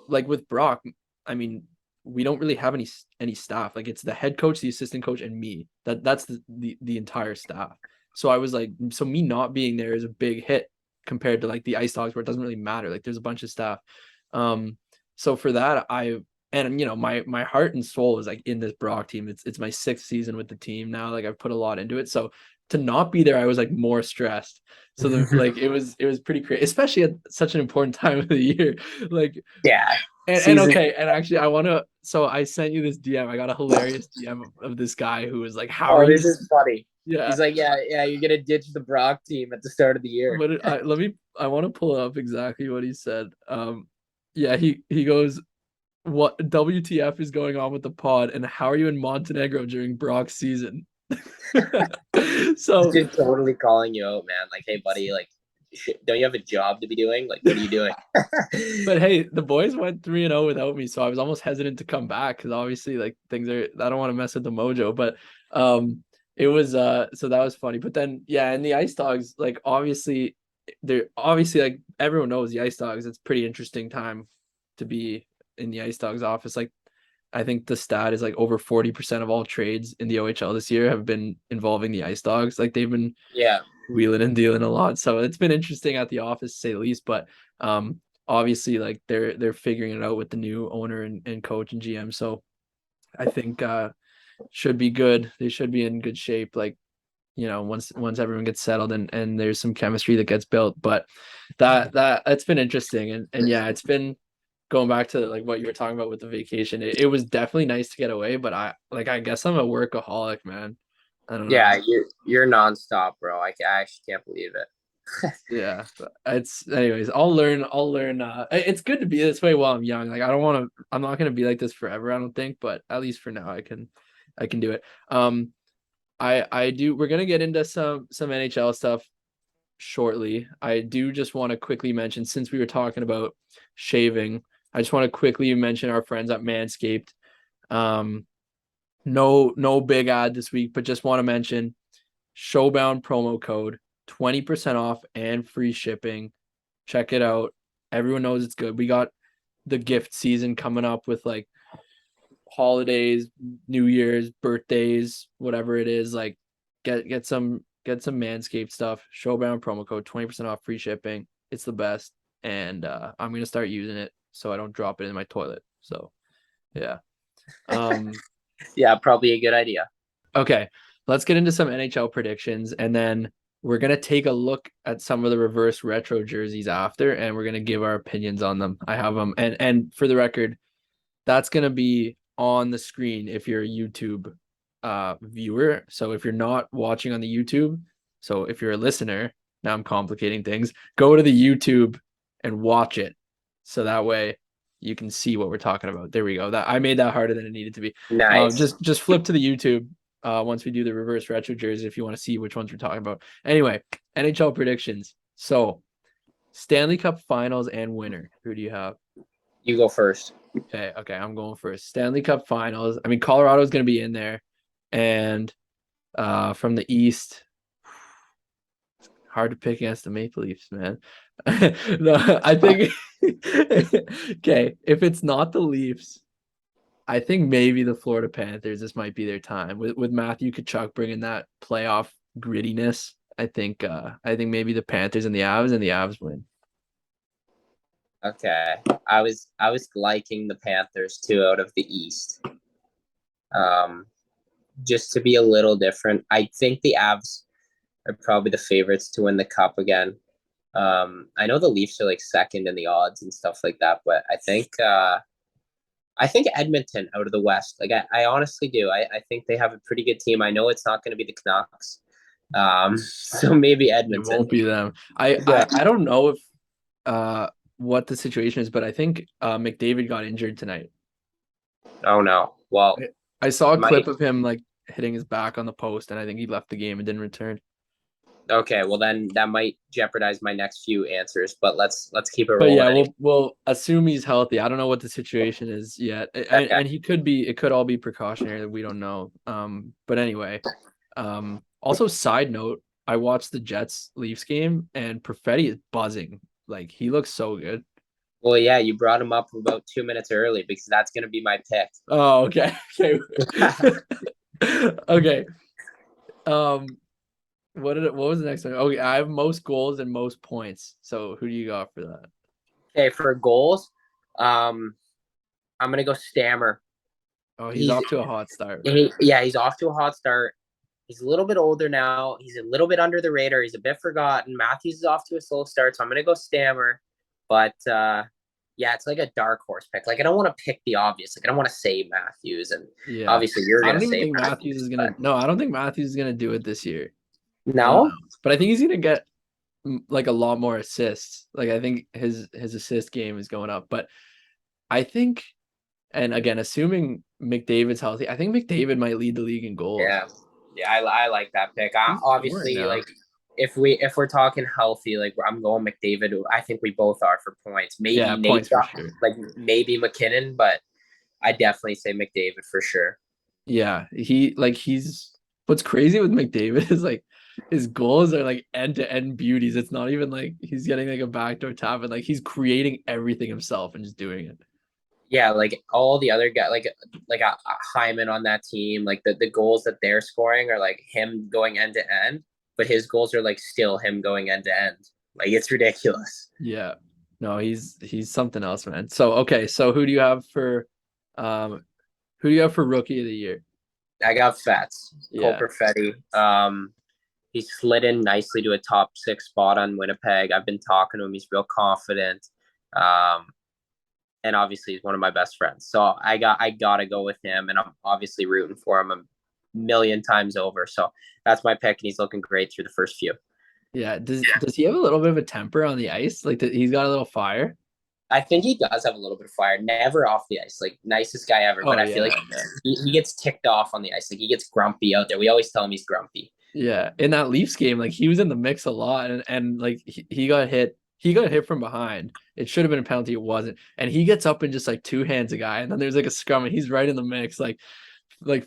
A: like with Brock, I mean, we don't really have any staff. Like it's the head coach, the assistant coach, and me. That's the entire staff. So I was like, so me not being there is a big hit compared to like the Ice Dogs where it doesn't really matter. Like there's a bunch of staff. Um, so for that, my heart and soul is like in this Brock team. It's my 6th season with the team now. Like I've put a lot into it. So to not be there, I was like more stressed. So like it was pretty crazy, especially at such an important time of the year. Like
B: Yeah.
A: and
B: Season.
A: okay, and actually I want to so I sent you this DM. I got a hilarious DM of this guy who was like, "How are
B: Oh,
A: you?"
B: this is funny.
A: Yeah.
B: He's like, yeah, yeah, you're gonna ditch the Brock team at the start of the year.
A: I want to pull up exactly what he said. Yeah, he goes, "What WTF is going on with the pod and how are you in Montenegro during Brock's season?" So
B: Just totally calling you out, man. Like, hey, buddy, like, don't you have a job to be doing? Like, what are you doing?
A: but hey, the boys went 3-0 without me, so I was almost hesitant to come back because obviously like things are I don't want to mess with the mojo, but it was so that was funny. But then yeah, and the Ice Dogs, like they're obviously like everyone knows the Ice Dogs, it's a pretty interesting time to be in the Ice Dogs office. Like I think the stat is like over 40% of all trades in the OHL this year have been involving the Ice Dogs. Like they've been
B: Yeah.
A: wheeling and dealing a lot. So it's been interesting at the office to say the least. But obviously like they're figuring it out with the new owner and coach and GM. So I think should be good. They should be in good shape. Like, once everyone gets settled and there's some chemistry that gets built. But that's been interesting. And yeah, it's been going back to like what you were talking about with the vacation, it was definitely nice to get away, but I guess I'm a workaholic, man. I don't know.
B: Yeah, you're nonstop, bro. I actually can't believe it.
A: Yeah, it's anyways. I'll learn. It's good to be this way while I'm young. Like I don't want to. I'm not gonna be like this forever. I don't think, but at least for now, I can do it. I do. We're gonna get into some NHL stuff shortly. I do just want to quickly mention, since we were talking about shaving, I just want to quickly mention our friends at Manscaped. Um, no big ad this week, but just want to mention Showbound promo code, 20% off and free shipping. Check it out. Everyone knows it's good. We got the gift season coming up with like holidays, New Year's, birthdays, whatever it is. Like get some Manscaped stuff. Showbound promo code, 20% off free shipping. It's the best. And I'm gonna start using it so I don't drop it in my toilet. So yeah. Um
B: Yeah, probably a good idea.
A: Okay, let's get into some NHL predictions, and then we're gonna take a look at some of the reverse retro jerseys after, and we're gonna give our opinions on them. I have them, and for the record, that's gonna be on the screen if you're a YouTube viewer. So if you're not watching on the YouTube, so if you're a listener, now I'm complicating things. Go to the YouTube and watch it, so that way you can see what we're talking about. There we go. That I made that harder than it needed to be.
B: Nice.
A: Just flip to the YouTube once we do the reverse retro jersey if you want to see which ones we're talking about. Anyway, NHL predictions. So Stanley Cup Finals and winner. Who do you have?
B: You go first.
A: Okay, I'm going first. Stanley Cup Finals. I mean, Colorado's going to be in there, and from the East, hard to pick against the Maple Leafs, man. No, I think okay, if it's not the Leafs, I think maybe the Florida Panthers. This might be their time with Matthew Tkachuk bringing that playoff grittiness. I think maybe the Panthers and the Avs win.
B: Okay. I was liking the Panthers too out of the East. Um, just to be a little different. I think the Avs are probably the favorites to win the cup again. I know the Leafs are like second in the odds and stuff like that, but I think Edmonton out of the West. Like I honestly do. I think they have a pretty good team. I know it's not going to be the Canucks. So maybe
A: It
B: Edmonton.
A: won't be them. I
B: Yeah.
A: I, I don't know if what the situation is, but I think McDavid got injured tonight.
B: Oh no. Well,
A: I I saw a clip
B: might.
A: of him like hitting his back on the post, and I think he left the game and didn't return.
B: Okay. Well, then that might jeopardize my next few answers. But let's keep it
A: But
B: rolling
A: yeah,
B: anyway.
A: we'll assume he's healthy. I don't know what the situation is yet,
B: Okay.
A: and he could be. It could all be precautionary. We don't know. But anyway, also side note, I watched the Jets Leafs game, and Perfetti is buzzing. Like he looks so good.
B: Well, yeah, you brought him up about 2 minutes early because that's going to be my pick.
A: Oh, okay, okay, okay. Um, what was the next one? Okay, I have most goals and most points. So who do you got for that?
B: Okay, for goals, um, I'm gonna go Stammer.
A: Oh, he's
B: He's
A: off to a hot start, man.
B: yeah, he's off to a hot start. He's a little bit older now. He's a little bit under the radar. He's a bit forgotten. Matthews is off to a slow start, so I'm gonna go Stammer. But yeah, it's like a dark horse pick. Like I don't want to pick the obvious. Like I don't want to say Matthews, and
A: Yeah.
B: obviously you're
A: I
B: gonna
A: don't even
B: say
A: think Matthews is
B: Matthews,
A: gonna
B: but
A: no, I don't think Matthews is gonna do it this year.
B: no.
A: But I think he's gonna get like a lot more assists. Like I think his assist game is going up. But I think, and again, assuming McDavid's healthy, I think McDavid might lead the league in goals.
B: Yeah, yeah, I like that pick.
A: He's scoring
B: Obviously,
A: now.
B: like if we're talking healthy, like I'm going McDavid. I think we both are for points.
A: Yeah,
B: Maybe Nate,
A: points for sure.
B: like maybe McKinnon, but I definitely say McDavid for sure.
A: Yeah, he's what's crazy with McDavid is like his goals are like end to end beauties. It's not even like he's getting like a backdoor tap, and like he's creating everything himself and just doing it.
B: Yeah, like all the other guys, like a Hyman on that team, like the goals that they're scoring are like him going end to end, but his goals are like still him going end to end. Like it's ridiculous.
A: Yeah. No, he's something else, man. So okay, so um who do you have for rookie of the year?
B: I got Fats, Cole
A: Yeah.
B: Perfetti. He slid in nicely to a top six spot on Winnipeg. I've been talking to him. He's real confident. Um, and obviously he's one of my best friends. So I gotta go with him, and I'm obviously rooting for him a million times over. So that's my pick, and he's looking great through the first few.
A: Yeah. Does he have a little bit of a temper on the ice? Like he's got a little fire.
B: I think he does have a little bit of fire. Never off the ice, like nicest guy ever.
A: Oh
B: But I feel like
A: yeah, yeah.
B: he gets ticked off on the ice. Like he gets grumpy out there. We always tell him he's grumpy.
A: Yeah, in that Leafs game, like he was in the mix a lot, and like he got hit. He got hit from behind. It should have been a penalty. It wasn't, and he gets up and just like two hands a guy, and then there's like a scrum, and he's right in the mix, like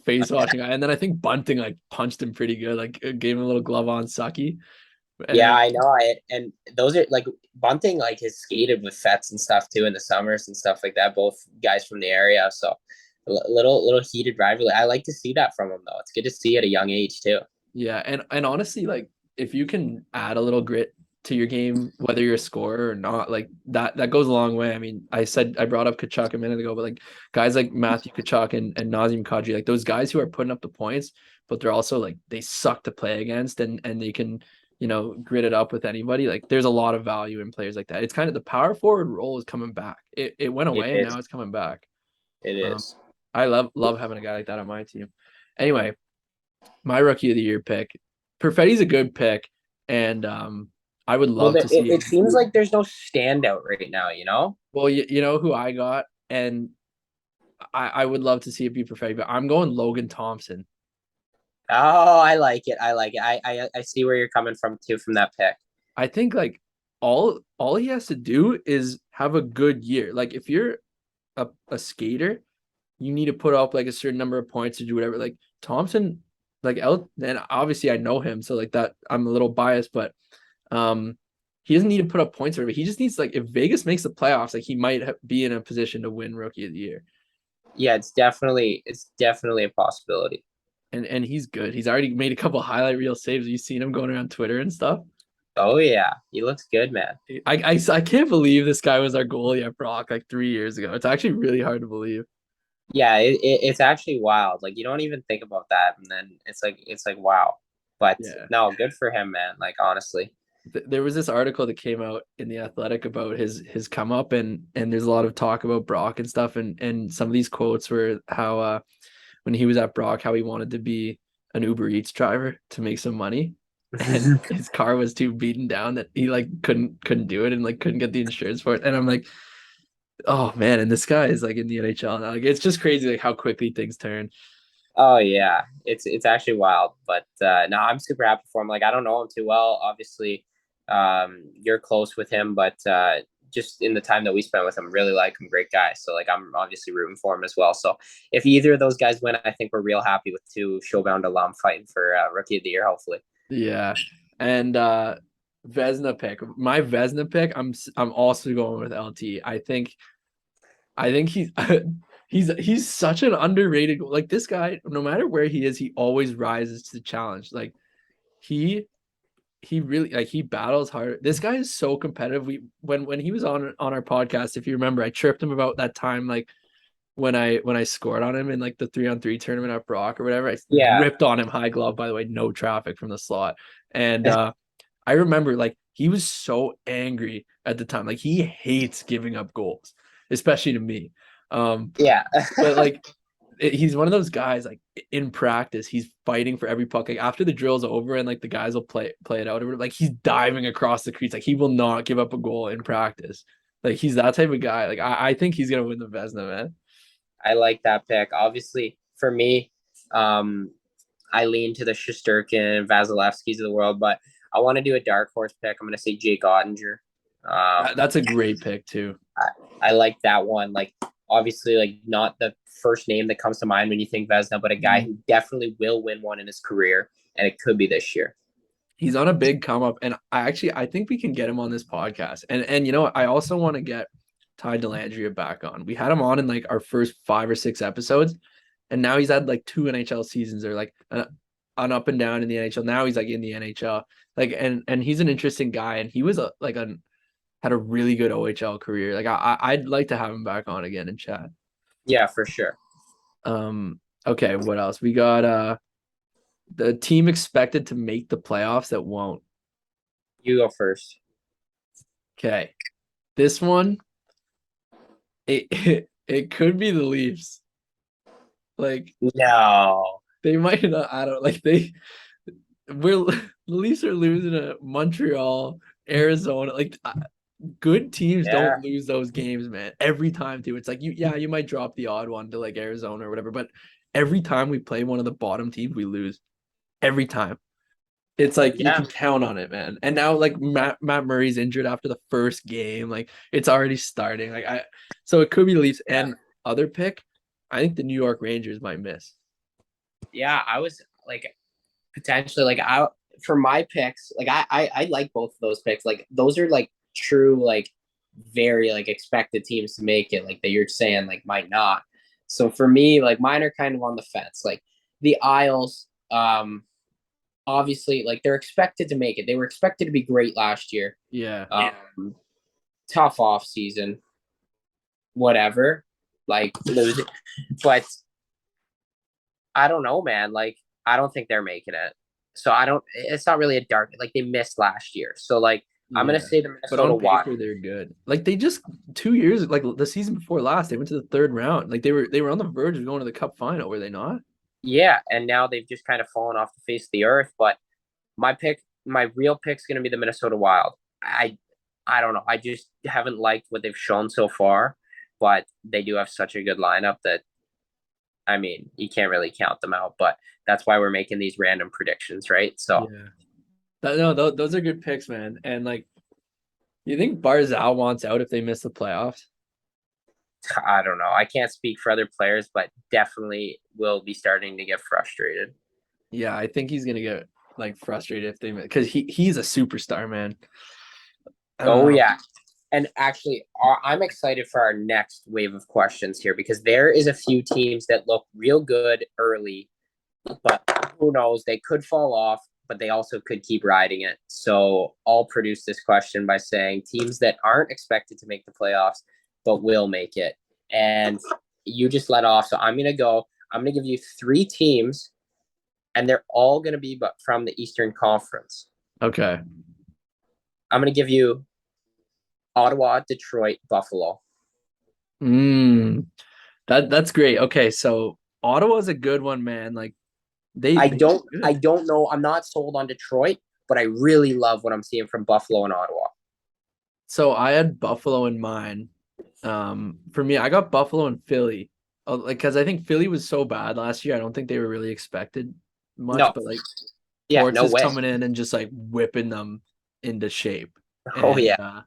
A: face washing guy. And then I think Bunting like punched him pretty good, like gave him a little glove on sucky, and
B: Yeah,
A: then
B: I know. And those are like Bunting, like has skated with Fets and stuff too in the summers and stuff like that. Both guys from the area, so little heated rivalry. I like to see that from him though. It's good to see at a young age too.
A: yeah, and honestly, like if you can add a little grit to your game, whether you're a scorer or not, like that goes a long way. I mean, I brought up Kachuk a minute ago, but like guys like Matthew Kachuk and Nazem Kadri, like those guys who are putting up the points, but they're also like they suck to play against, and they can grit it up with anybody. Like there's a lot of value in players like that. It's kind of the power forward role is coming back. It went
B: It
A: away and
B: is.
A: now it's coming back.
B: It
A: Um,
B: is.
A: I love having a guy like that on my team. Anyway, my rookie of the year pick. Perfetti's a good pick, and I would
B: Well,
A: love to see
B: it
A: him.
B: seems like there's no standout right now. You know.
A: Well, you know who I got, and I would love to see it be Perfetti, but I'm going Logan Thompson.
B: Oh, I like it. I like it. I see where you're coming from too from that pick.
A: I think like all he has to do is have a good year. Like if you're a skater, you need to put up like a certain number of points to do whatever. Like Thompson, and obviously I know him, so like that I'm a little biased, but Um, he doesn't need to put up points or whatever. He just needs like if Vegas makes the playoffs, like he might be in a position to win Rookie of the Year.
B: Yeah, it's definitely a possibility.
A: And he's good. He's already made a couple highlight reel saves. You seen him going around Twitter and stuff.
B: Oh yeah, he looks good, man.
A: I can't believe this guy was our goalie at Brock like 3 years ago. It's actually really hard to believe.
B: Yeah, it's actually wild. Like you don't even think about that, and then it's like wow. But
A: Yeah.
B: no, good for him, man. Like honestly.
A: There was this article that came out in the Athletic about his come up, and there's a lot of talk about Brock and stuff, and some of these quotes were how when he was at Brock, how he wanted to be an Uber Eats driver to make some money, and his car was too beaten down that he like couldn't do it and like couldn't get the insurance for it. And I'm like, oh man, and this guy is like in the NHL now. Like it's just crazy like how quickly things turn.
B: Oh yeah, it's actually wild. But no, I'm super happy for him. Like I don't know him too well, obviously. You're close with him, but just in the time that we spent with him, really like him, great guy. So like I'm obviously rooting for him as well. So if either of those guys win, I think we're real happy with two Showbound alum fighting for Rookie of the Year, hopefully.
A: Yeah. And Vesna pick. My Vesna pick, I'm also going with LT. I think he's he's such an underrated like this guy, no matter where he is, he always rises to the challenge. Like he he really like he battles hard. This guy is so competitive. When he was on our podcast, if you remember, I tripped him about that time like when I scored on him in like the 3-on-3 tournament at Brock or whatever. I
B: Yeah,
A: ripped on him high glove, by the way, no traffic from the slot. And I remember like he was so angry at the time. Like he hates giving up goals, especially to me. Um,
B: yeah,
A: but like he's one of those guys like in practice he's fighting for every puck like after the drill's over and like the guys will play it out or whatever, like he's diving across the crease, like he will not give up a goal in practice. Like he's that type of guy. Like I think he's gonna win the Vesna, man.
B: I like that pick. Obviously, for me, um, I lean to the Shosturkin, Vasilevskis of the world, but I want to do a dark horse pick. I'm going to say Jake Ottinger.
A: That's a great pick too.
B: I like that one. Like, obviously, like not the first name that comes to mind when you think Vesna, but a guy who definitely will win one in his career, and it could be this year.
A: He's on a big come up, and I think we can get him on this podcast. And you know what? I also want to get Ty Dellandrea back on. We had him on in like our first 5 or 6 episodes, and now he's had like 2 NHL seasons or like an up and down in the NHL. Now he's like in the NHL. Like and he's an interesting guy, and he was had a really good OHL career. Like I'd like to have him back on again and chat.
B: Yeah, for sure.
A: Okay, what else? We got the team expected to make the playoffs that won't.
B: You go first.
A: Okay. This one, it could be the Leafs. Like
B: No.
A: they might not. I don't like they. We're the Leafs are losing to Montreal, Arizona. Like good teams don't
B: Yeah.
A: lose those games, man. Every time too. It's like you might drop the odd one to like Arizona or whatever, but every time we play one of the bottom teams, we lose. Every time. It's like you
B: Yeah.
A: can count on it, man. And now like Matt Murray's injured after the first game. Like it's already starting. So it could be the Leafs
B: Yeah.
A: and other pick. I think the New York Rangers might miss.
B: Yeah. I was like potentially like I for my picks, like I like both of those picks. Like those are like true, like very like expected teams to make it, like that you're saying like might not. So for me, like mine are kind of on the fence. Like the Isles, obviously like they're expected to make it. They were expected to be great last year.
A: Yeah.
B: Tough off season, whatever. Like losing, but I don't know, man. Like I don't think they're making it. So I don't. It's not really a dark. Like they missed last year. So like I'm gonna
A: Yeah.
B: say the
A: But
B: Minnesota
A: on
B: Wild.
A: paper, they're good. Like they just 2 years, like the season before last, they went to the third round. Like they were on the verge of going to the Cup final, were they not?
B: Yeah, and now they've just kind of fallen off the face of the earth. But my real pick's gonna be the Minnesota Wild. I don't know. I just haven't liked what they've shown so far, but they do have such a good lineup that I mean you can't really count them out. But that's why we're making these random predictions, right? So
A: Yeah. No, those are good picks, man. And like, you think Barzal wants out if they miss the playoffs?
B: I don't know. I can't speak for other players, but definitely will be starting to get frustrated.
A: Yeah, I think he's gonna get like frustrated if they because he's a superstar, man. I don't
B: Oh
A: know.
B: yeah, and actually, I'm excited for our next wave of questions here because there is a few teams that look real good early, but who knows? They could fall off, but they also could keep riding it. So I'll produce this question by saying teams that aren't expected to make the playoffs but will make it. And you just let off. So I'm gonna go. I'm gonna give you three teams, and they're all gonna be but from the Eastern Conference.
A: Okay.
B: I'm gonna give you Ottawa, Detroit, Buffalo.
A: Mm, that's great. Okay, so Ottawa's a good one, man. Like they look
B: I
A: good.
B: don't know. I'm not sold on Detroit, but I really love what I'm seeing from Buffalo and Ottawa.
A: So I had Buffalo in mind. For me, I got Buffalo and Philly. Like because I think Philly was so bad last year. I don't think they were really expected much,
B: No,
A: but like
B: yeah,
A: Torts
B: no
A: is
B: way.
A: coming in and just like whipping them into shape.
B: Oh
A: And
B: yeah,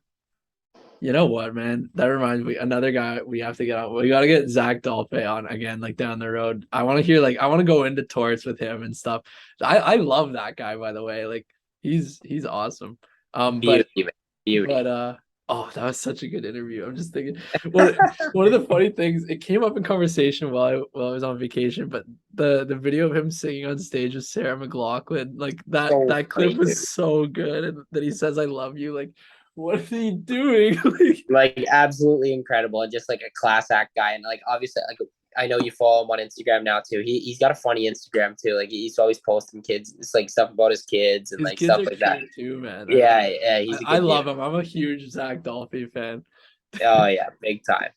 A: you know what, man? That reminds me, another guy we have to get on. We got to get Zach Dolpe on again, like down the road. I want to hear, like, I want to go into Torts with him and stuff. I love that guy, by the way. Like, he's awesome. Um, but
B: beauty, man.
A: but
B: Beauty.
A: oh, that was such a good interview. I'm just thinking, one of the funny things, it came up in conversation while I was on vacation, but the video of him singing on stage with Sarah McLachlan, like that
B: So
A: that clip
B: funny,
A: was
B: dude.
A: so good, and that he says "I love you." Like, what is he doing?
B: Like absolutely incredible, and just like a class act guy, and like obviously, like I know you follow him on Instagram now too. He's got a funny Instagram too. Like he's always posting kids, it's like stuff about his kids and
A: His
B: like
A: kids
B: stuff
A: are
B: like that.
A: cute too, man.
B: Yeah, yeah, he's a
A: I
B: good dude.
A: love him. I'm a huge Zach Dolphy fan.
B: Oh yeah, big time.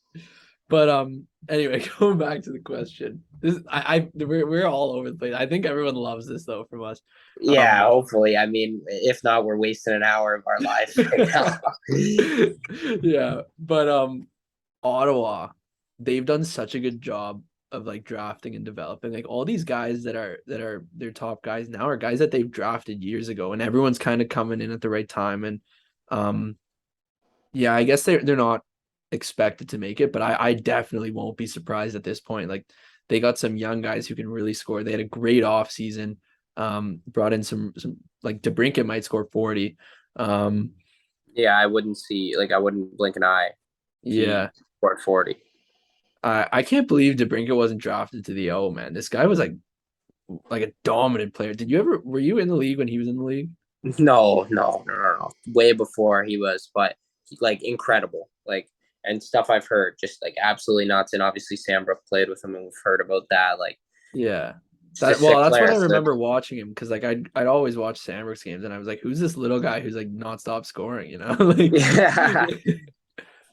A: But anyway, going back to the question. We're all over the place. I think everyone loves this though from us.
B: Yeah,
A: Um
B: hopefully. I mean, if not, we're wasting an hour of our lives right now.
A: yeah, but Ottawa, they've done such a good job of like drafting and developing. Like all these guys that are their top guys now are guys that they've drafted years ago, and everyone's kind of coming in at the right time. And um yeah, I guess they're not expected to make it, but I definitely won't be surprised at this point. Like they got some young guys who can really score. They had a great off season. Brought in some like DeBrincat might score 40. Um,
B: Yeah, I wouldn't blink an eye if he
A: yeah.
B: scored 40.
A: I can't believe DeBrincat wasn't drafted to the O, man. This guy was like a dominant player. Were you in the league when he was in the league?
B: No. Way before he was, but like incredible. Like and stuff I've heard, just like absolutely nuts. And obviously Sam Brook played with him and we've heard about that. Like
A: Yeah.
B: just a
A: Well,
B: sick
A: that's when
B: player.
A: I
B: So
A: remember watching him because like I'd always watch Sandberg's games and I was like, who's this little guy who's like nonstop scoring, you know? Like
B: yeah.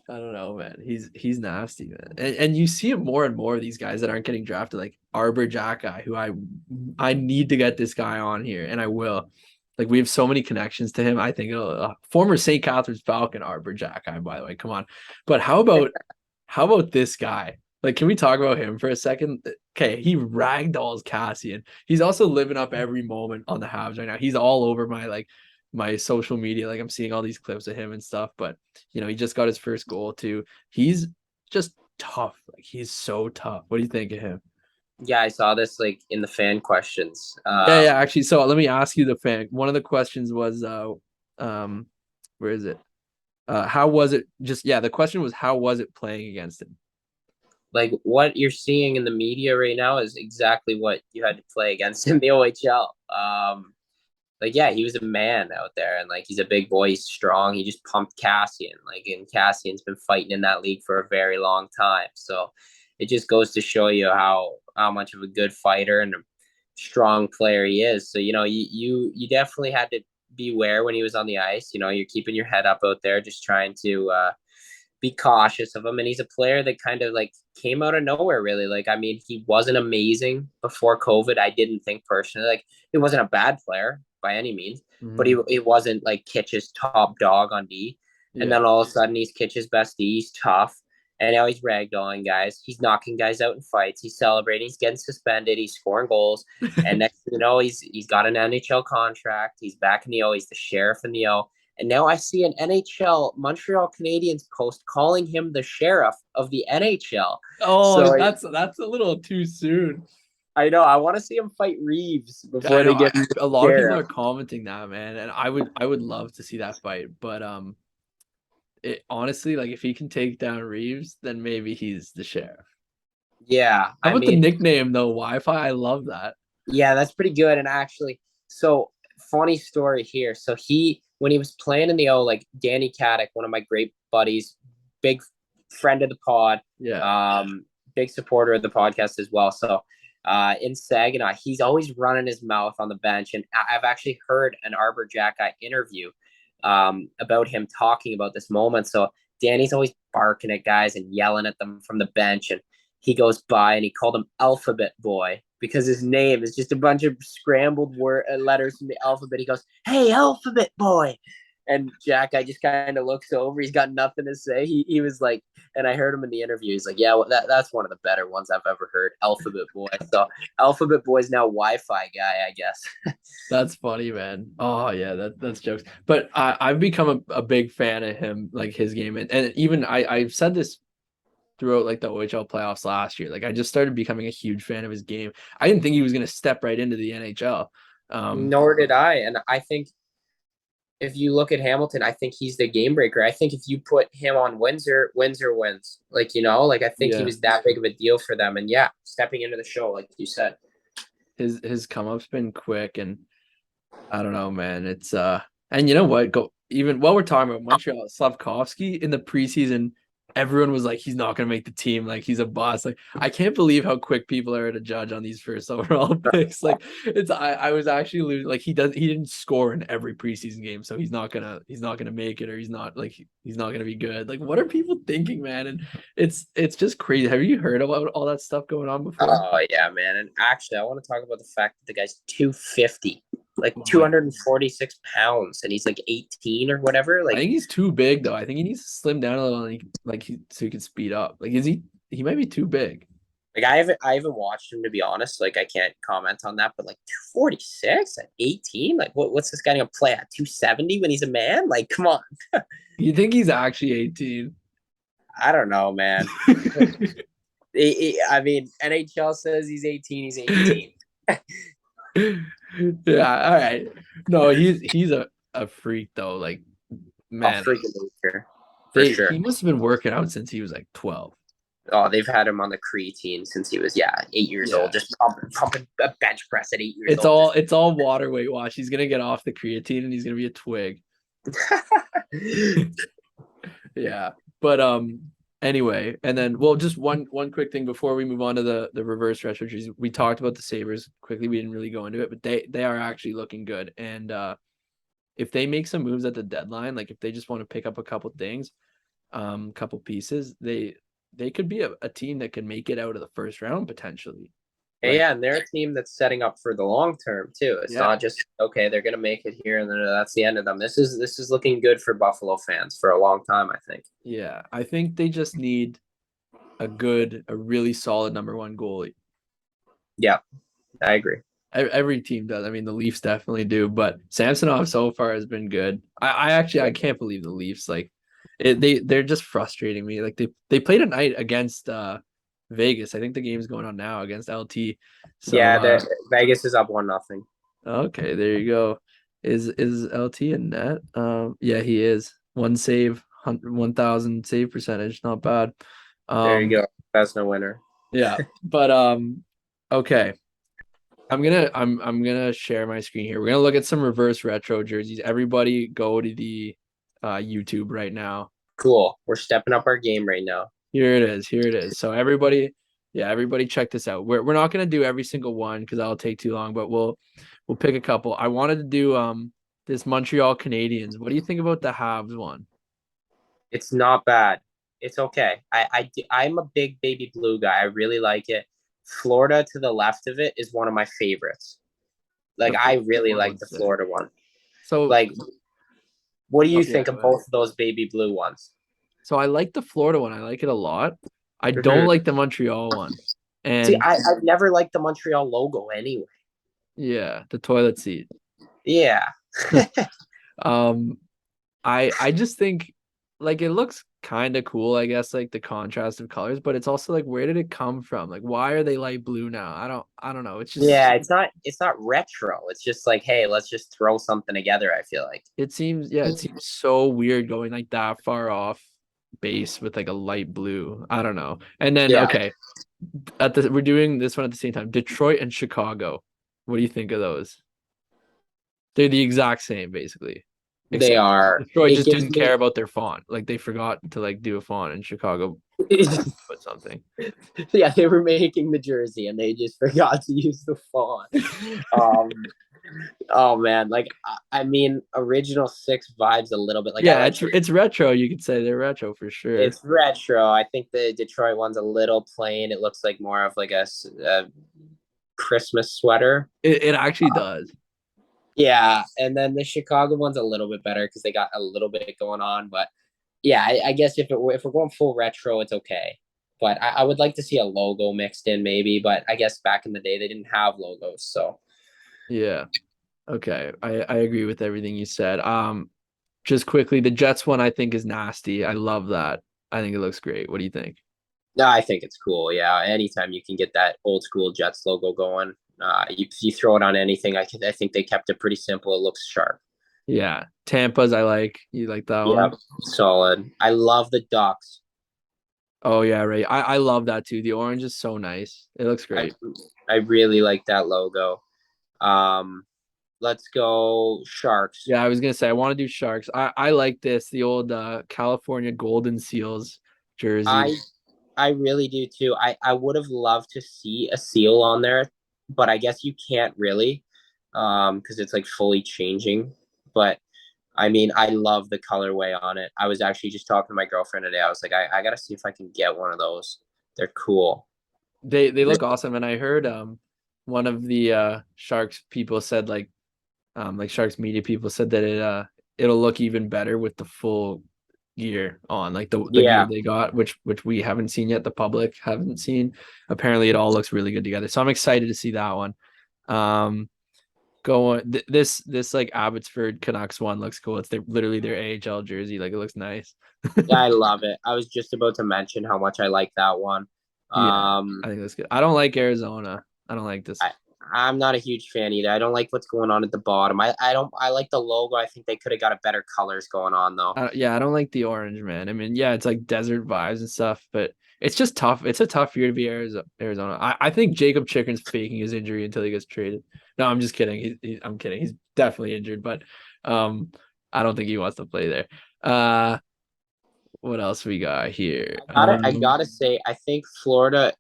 A: I don't know, man. He's nasty, man. And you see it more and more of these guys that aren't getting drafted, like Arbor Jack guy, who I need to get this guy on here, and I will. Like we have so many connections to him. I think former St. Catharines Falcon Arbor Jack guy, by the way. Come on. But how about this guy? Like, can we talk about him for a second? Okay, he ragdolls Cassian. He's also living up every moment on the Habs right now. He's all over my social media. Like I'm seeing all these clips of him and stuff. But he just got his first goal too. He's just tough. Like he's so tough. What do you think of him?
B: Yeah, I saw this like in the fan questions.
A: Yeah. Actually, so let me ask you the fan. One of the questions was um where is it? How was it the question was how was it playing against him?
B: Like what you're seeing in the media right now is exactly what you had to play against in the OHL. Like yeah, he was a man out there, and like he's a big boy, he's strong. He just pumped Cassian, like, and Cassian's been fighting in that league for a very long time. So it just goes to show you how much of a good fighter and a strong player he is. So you definitely had to beware when he was on the ice. You're keeping your head up out there, just trying to be cautious of him. And he's a player that kind of like came out of nowhere, really. Like, I mean, he wasn't amazing before COVID. I didn't think personally, like, he wasn't a bad player by any means, but
A: Mhm.
B: he wasn't like Kitch's top dog on D. And
A: Yeah.
B: then all of a sudden, he's Kitch's best D. He's tough. And now he's ragdolling guys. He's knocking guys out in fights. He's celebrating. He's getting suspended. He's scoring goals. And next thing you know, he's got an NHL contract. He's back in the O. He's the sheriff in the O. And now I see an NHL Montreal Canadiens post calling him the sheriff of the NHL.
A: Oh,
B: So
A: that's a little too soon.
B: I know I want to see him fight Reeves
A: I
B: before
A: know
B: they get him
A: a lot of people
B: sheriff.
A: are commenting that, man, and I would love to see that fight, but it honestly, like if he can take down Reeves, then maybe he's the sheriff.
B: Yeah,
A: How
B: I
A: about the
B: mean,
A: nickname though, Wi-Fi? I love that.
B: yeah, that's pretty good. And actually, so funny story here. So when he was playing in the O, like Danny Caddick, one of my great buddies, big friend of the pod,
A: Yeah.
B: um, big supporter of the podcast as well. So in Saginaw, he's always running his mouth on the bench. And I've actually heard an Arbor Jack interview about him talking about this moment. So Danny's always barking at guys and yelling at them from the bench. And he goes by and he called him Alphabet Boy because his name is just a bunch of scrambled letters from the alphabet. He goes, "Hey, Alphabet Boy." And Jack, I just kind of looks over. He's got nothing to say. He was like, and I heard him in the interview. He's like, "Yeah, well, that's one of the better ones I've ever heard, Alphabet Boy." So Alphabet Boy's now Wi-Fi guy, I guess.
A: That's funny, man. Oh yeah, that's jokes. But I've become a big fan of him, like his game, and even I've said this throughout like the OHL playoffs last year. Like I just started becoming a huge fan of his game. I didn't think he was gonna step right into the NHL.
B: Nor did I. And I think if you look at Hamilton, I think he's the game breaker. I think if you put him on Windsor, Windsor wins. Like, like I think he
A: Yeah,
B: was that big of a deal for them. And yeah, stepping into the show, like you said.
A: his come up's been quick, and I don't know, man. It's and you know what? Go even while we're talking about Montreal, Slavkovsky in the preseason, everyone was like, he's not gonna make the team. Like he's a boss. Like I can't believe how quick people are to judge on these first overall picks. Like it's I was actually losing. Like he didn't score in every preseason game, so he's not gonna make it, or he's not gonna be good. Like what are people thinking, man? And it's just crazy. Have you heard about all that stuff going on before?
B: Oh yeah, man. And actually I want to talk about the fact that the guy's 250, like
A: Oh my
B: 246 pounds, and he's like 18 or whatever.
A: I
B: Like
A: think he's too big though. I think he needs to slim down a little, and so he can speed up. Like, is he? He might be too big.
B: like I haven't watched him, to be honest. Like I can't comment on that, but like 246 at 18? Like what's this guy gonna play at 270 when he's a man? Like, come on.
A: You think he's actually 18?
B: I don't know, man. I mean, NHL says he's 18. He's 18.
A: Yeah. All right. No, he's a freak though. Like,
B: Oh,
A: man,
B: freaking nature, for sure.
A: he must have been working out since he was like 12.
B: Oh, they've had him on the creatine since he was 8 years
A: Yeah.
B: old, just pumping a bench press at 8 years old.
A: It's all water weight wash. He's gonna get off the creatine and he's gonna be a twig. Yeah. But anyway, and then well, just one quick thing before we move on to the reverse retrofitters. We talked about the Sabres quickly. We didn't really go into it, but they are actually looking good. And if they make some moves at the deadline, like if they just want to pick up a couple things, couple pieces, they could be a team that can make it out of the first round potentially. Like,
B: Yeah, and they're a team that's setting up for the long term too. It's
A: yeah,
B: not just okay, they're gonna make it here and then that's the end of them. This is looking good for Buffalo fans for a long time, I think.
A: yeah. I think they just need a really solid number one goalie.
B: Yeah, I agree.
A: Every team does. I mean, the Leafs definitely do, but Samsonov so far has been good. I actually I can't believe the Leafs they're just frustrating me. Like they played a night against Vegas. I think the game's going on now against LT. So
B: Yeah, Vegas is up 1-0.
A: okay, there you go. Is LT in net? Yeah, he is. One save, 1,000 save percentage, not bad.
B: There you
A: Um,
B: go. That's no winner.
A: yeah, but okay. I'm gonna share my screen here. We're gonna look at some reverse retro jerseys. Everybody go to the YouTube right now.
B: Cool. We're stepping up our game right now.
A: Here it is. Here it is. So everybody, yeah, everybody check this out. We're not gonna do every single one because that'll take too long, but we'll pick a couple. I wanted to do this Montreal Canadiens. What do you think about the Habs one?
B: It's not bad. It's okay. I'm a big baby blue guy. I really like it. Florida to the left of it is one of my favorites. Like
A: The
B: I really
A: Florida
B: like
A: one's
B: the
A: sick.
B: Florida one.
A: So
B: Like, what do
A: oh
B: you
A: yeah,
B: think
A: go
B: of
A: ahead.
B: both of those baby blue ones?
A: So I like the Florida one. I like it a lot. I don't
B: Mm-hmm.
A: like the Montreal one.
B: See,
A: And
B: I've never liked the Montreal logo anyway.
A: yeah, the toilet seat.
B: Yeah.
A: Um, I just think like it looks kind of cool, I guess, like the contrast of colors, but it's also like where did it come from? Like why are they light blue now? I don't know. It's just
B: Yeah, it's not retro. It's just like, hey, let's just throw something together, I feel like.
A: it seems so weird going like that far off base with like a light blue. I don't know. And then
B: Yeah,
A: okay, we're doing this one at the same time. Detroit and Chicago. What do you think of those? They're the exact same basically.
B: they
A: Except
B: are.
A: Detroit
B: It
A: just
B: gives
A: didn't care
B: me
A: about their font. Like they forgot to like do a font, and Chicago put something.
B: yeah, they were making the jersey and they just forgot to use the font. Um oh man, like I mean original six vibes a little bit. Like I
A: Yeah,
B: like
A: it's retro. You could say they're retro for sure.
B: it's retro. I think the Detroit one's a little plain. It looks like more of like a Christmas sweater.
A: It actually does.
B: Yeah, and then the Chicago one's a little bit better because they got a little bit going on. But yeah, I guess if we're going full retro, it's okay. But I would like to see a logo mixed in maybe. But I guess back in the day they didn't have logos, so
A: Yeah. Okay. I agree with everything you said. Just quickly, the Jets one I think is nasty. I love that. I think it looks great. What do you think?
B: no, I think it's cool. Yeah, anytime you can get that old school Jets logo going, you throw it on anything. I think they kept it pretty simple. It looks sharp.
A: Yeah. Tampa's I like. You like that
B: Yeah,
A: one?
B: solid. I love the Ducks.
A: Oh yeah, right. I love that too. The orange is so nice. It looks
B: I
A: great.
B: I really like that logo. Um, let's go Sharks.
A: Yeah, I was gonna say I want to do Sharks. I like this, the old California Golden Seals jersey.
B: I I really do too. I would have loved to see a seal on there, but I guess you can't really, because it's like fully changing. But I mean, I love the colorway on it. I was actually just talking to my girlfriend today. I was like, I gotta see if I can get one of those. They're cool.
A: They look awesome, and I heard one of the Sharks people said like Sharks media people said that it'll look even better with the full gear on, like the gear
B: Yeah,
A: they got, which we haven't seen yet, the public haven't seen. Apparently, it all looks really good together. So I'm excited to see that one. Um, this like Abbotsford Canucks one looks cool. It's literally their AHL jersey. Like it looks nice.
B: yeah, I love it. I was just about to mention how much I like that one.
A: Yeah,
B: Um,
A: I think that's good. I don't like Arizona. I don't like this.
B: I I'm not a huge fan either. I don't like what's going on at the bottom. I don't I like the logo. I think they could have got a better colors going on though.
A: Yeah, I don't like the orange, man. I mean, yeah, it's like desert vibes and stuff, but it's just tough. It's a tough year to be Arizona. I think Jacob Chicken's faking his injury until he gets traded. No, I'm just kidding. I'm kidding. He's definitely injured, but um, I don't think he wants to play there. What else we got here?
B: I gotta say, I think Florida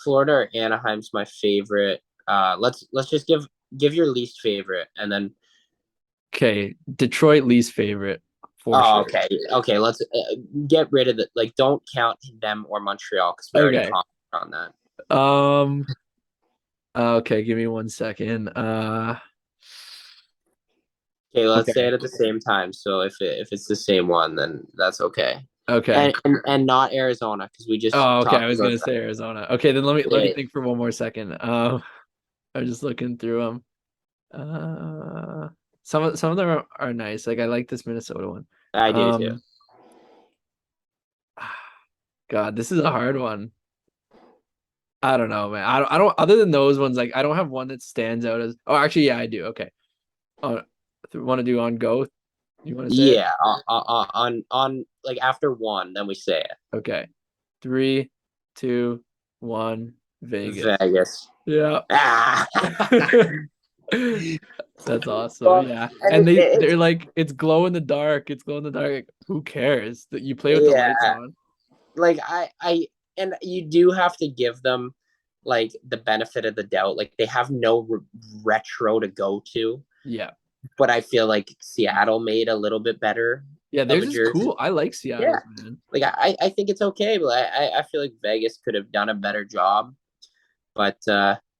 B: or Anaheim's my favorite. Let's just give your least favorite, and then
A: Okay, Detroit least favorite, for
B: Oh,
A: sure.
B: okay. Okay, let's get rid of the like. Don't count them or Montreal because we already
A: Okay.
B: commented on that.
A: Um. Okay, give me 1 second.
B: Okay, let's say
A: Okay.
B: it at the same time. So if it's the same one, then that's okay.
A: Okay.
B: And not Arizona because we just
A: Oh, okay. I
B: talked
A: was
B: about
A: gonna
B: that.
A: say Arizona. Okay, then let me
B: Yeah,
A: think for one more second. I'm just looking through them. Some of them are nice. Like I like this Minnesota one.
B: I do too.
A: Um, God, this is a hard one. I don't know, man. I don't. Other than those ones, like I don't have one that stands out as. Oh, actually, yeah, I do. Okay. Want to do on go? You want to say it?
B: Yeah, on like after one, then we say it.
A: Okay. Three, two, one. Vegas.
B: Vegas.
A: Yeah.
B: Ah.
A: That's awesome.
B: Well,
A: Yeah.
B: and
A: And they're
B: it's
A: like, it's glow in the dark. It's glow in the dark. Like, who cares that you play with the
B: yeah,
A: lights on?
B: like I and you do have to give them like the benefit of the doubt. Like they have no retro to go to,
A: Yeah.
B: but I feel like Seattle made a little bit better
A: Yeah,
B: of
A: theirs
B: a
A: is
B: jersey.
A: cool. I like
B: Yeah,
A: Seattle's, man.
B: like I think it's okay, but I feel like Vegas could have done a better job. But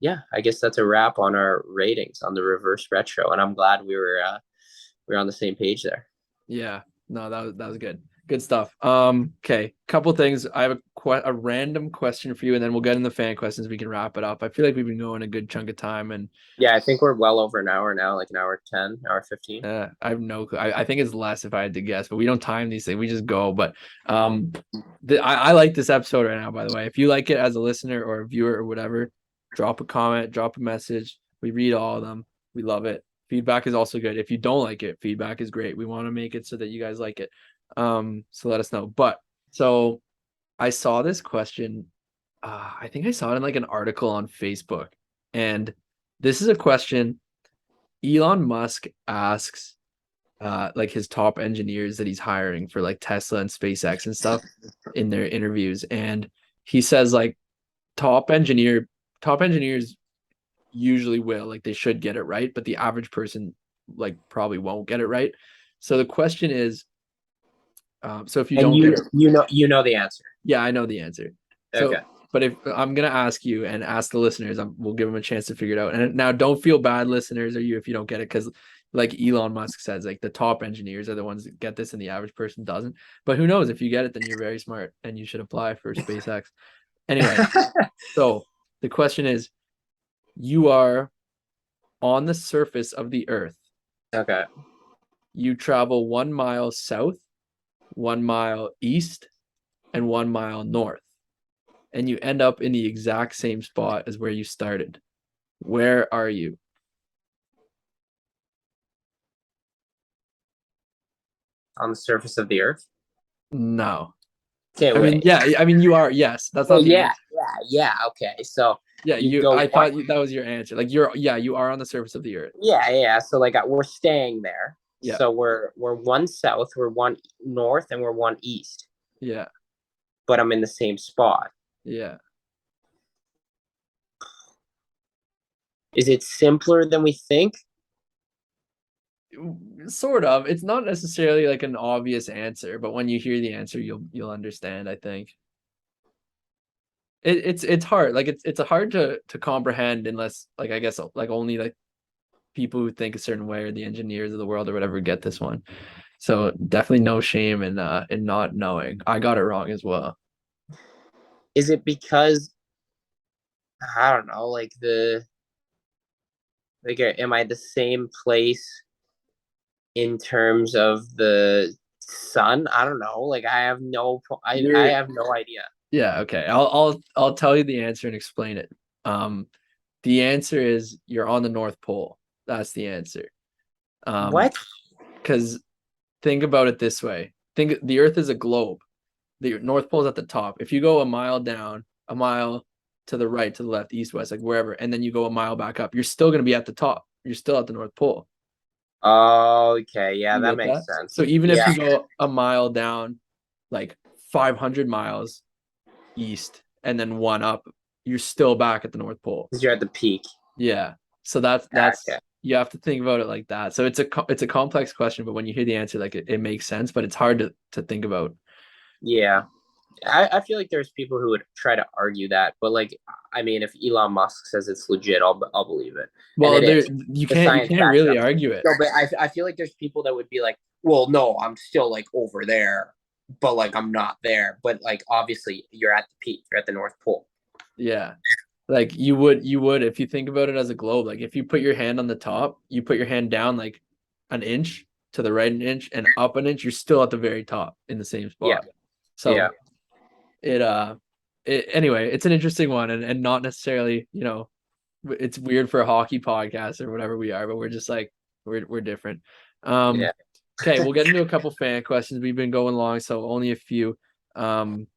B: yeah, I guess that's a wrap on our ratings on the reverse retro, and I'm glad we were on the same page there.
A: Yeah. No, that was good. Good stuff. Okay. Couple things. I have a random question for you, and then we'll get in the fan questions. We can wrap it up. I feel like we've been going a good chunk of time, and
B: Yeah, I think we're well over an hour now, like an hour 10, hour 15.
A: I have no clue. I think it's less if I had to guess, but we don't time these things. We just go. But I like this episode right now, by the way. If you like it as a listener or a viewer or whatever, drop a comment, drop a message. We read all of them. We love it. Feedback is also good. If you don't like it, feedback is great. We want to make it so that you guys like it. So let us know. But so I saw this question. I think I saw it in like an article on Facebook. And this is a question Elon Musk asks like his top engineers that he's hiring for like Tesla and SpaceX and stuff in their interviews. And he says like top engineers usually will, like they should get it right, but the average person like probably won't get it right. So the question is, so if you
B: And
A: don't get it,
B: you know the answer.
A: yeah, I know the answer. So,
B: Okay.
A: but if I'm gonna ask you and ask the listeners, we'll give them a chance to figure it out. And now, don't feel bad, listeners, or you if you don't get it, because like Elon Musk says, like the top engineers are the ones that get this, and the average person doesn't. But who knows? If you get it, then you're very smart, and you should apply for SpaceX. Anyway, so the question is, you are on the surface of the Earth.
B: Okay.
A: You travel 1 mile south, 1 mile east, and 1 mile north, and you end up in the exact same spot as where you started. Where are you?
B: On the surface of the earth.
A: No.
B: Okay,
A: I mean,
B: wait.
A: yeah, I mean, you are. Yes, that's
B: Well,
A: not the
B: yeah,
A: answer.
B: yeah. Okay, so
A: Yeah,
B: you
A: you.
B: go
A: I
B: one.
A: thought that was your answer. Like yeah, you are on the surface of the Earth.
B: Yeah. So like we're staying there.
A: Yeah,
B: So we're one south, we're one north, and we're one east.
A: yeah,
B: But I'm in the same spot.
A: yeah.
B: Is it simpler than we think?
A: Sort of. It's not necessarily like an obvious answer, but when you hear the answer, you'll understand, I think. It's hard. Like it's hard to comprehend unless like I guess like only like people who think a certain way or the engineers of the world or whatever get this one. So definitely no shame in not knowing. I got it wrong as well.
B: Is it because I don't know, like am I the same place in terms of the sun? I don't know. Like I
A: You're
B: have no idea.
A: Yeah, okay. I'll tell you the answer and explain it. Um the answer is you're on the North Pole. That's the answer. Um
B: What?
A: because think about it this way. Think the Earth is a globe. The North Pole is at the top. If you go a mile down, a mile to the right, to the left, east, west, like wherever, and then you go a mile back up, you're still going to be at the top. You're still at the North Pole.
B: Okay, yeah,
A: You
B: that
A: get
B: makes
A: that?
B: sense.
A: So even if
B: Yeah,
A: you go a mile down, like 500 miles east, and then one up, you're still back at the North Pole.
B: because you're at the peak.
A: Yeah. So that's
B: Okay.
A: you have to think about it like that. So it's a complex question, but when you hear the answer, like it makes sense, but it's hard to think about.
B: Yeah. I feel like there's people who would try to argue that, but like, I mean, if Elon Musk says it's legit, I'll believe it, and
A: Well,
B: it
A: there
B: is. The
A: you
B: science
A: can't
B: backs it
A: really
B: up.
A: argue it.
B: No, but I feel like there's people that would be like, well, no, I'm still like over there, but like I'm not there. But like obviously you're at the peak, you're at the North Pole.
A: Yeah. Like you would if you think about it as a globe, like if you put your hand on the top, you put your hand down like an inch to the right an inch and up an inch, you're still at the very top in the same
B: Yeah,
A: spot.
B: yeah,
A: So it anyway, it's an interesting one and not necessarily, it's weird for a hockey podcast or whatever we are, but we're just like we're different.
B: yeah.
A: Okay, we'll get into a couple fan questions. We've been going long, so only a few. Um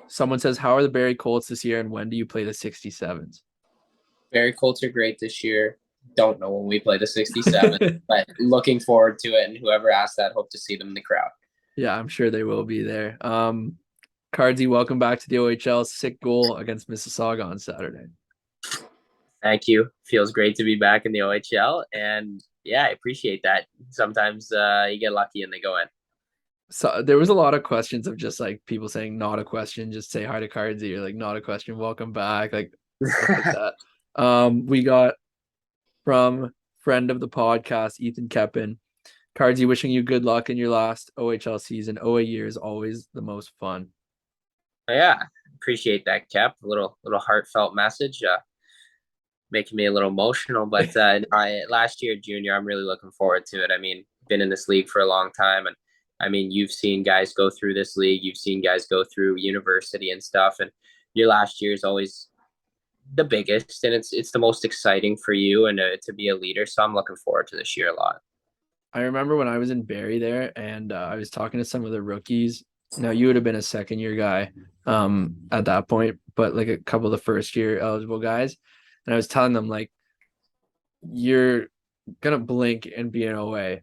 A: Someone says, "How are the Barrie Colts this year, and when do you play the 67s?"
B: Barrie Colts are great this year. Don't know when we play the 67, but looking forward to it. And whoever asked that, hope to see them in the crowd.
A: Yeah, I'm sure they will be there. Cardsy, welcome back to the OHL. Sick goal against Mississauga on Saturday.
B: Thank you. Feels great to be back in the OHL, and yeah, I appreciate that. Sometimes you get lucky and they go in.
A: So there was a lot of questions of just like people saying not a question, just say hi to Cardsy, or like not a question, welcome back, like stuff like that. We got from friend of the podcast, Ethan Keppen. Cardsy, wishing you good luck in your last OHL season. OA year is always the most fun.
B: Yeah, appreciate that, Kep. A little heartfelt message, making me a little emotional. But last year, junior, I'm really looking forward to it. I mean, been in this league for a long time, and I mean, you've seen guys go through this league, you've seen guys go through university and stuff, and your last year is always the biggest, and it's the most exciting for you and to be a leader. So I'm looking forward to this year a lot.
A: I remember when I was in Barrie there and I was talking to some of the rookies. Now you would have been a second year guy at that point, but like a couple of the first year eligible guys. And I was telling them like you're gonna blink and be an OA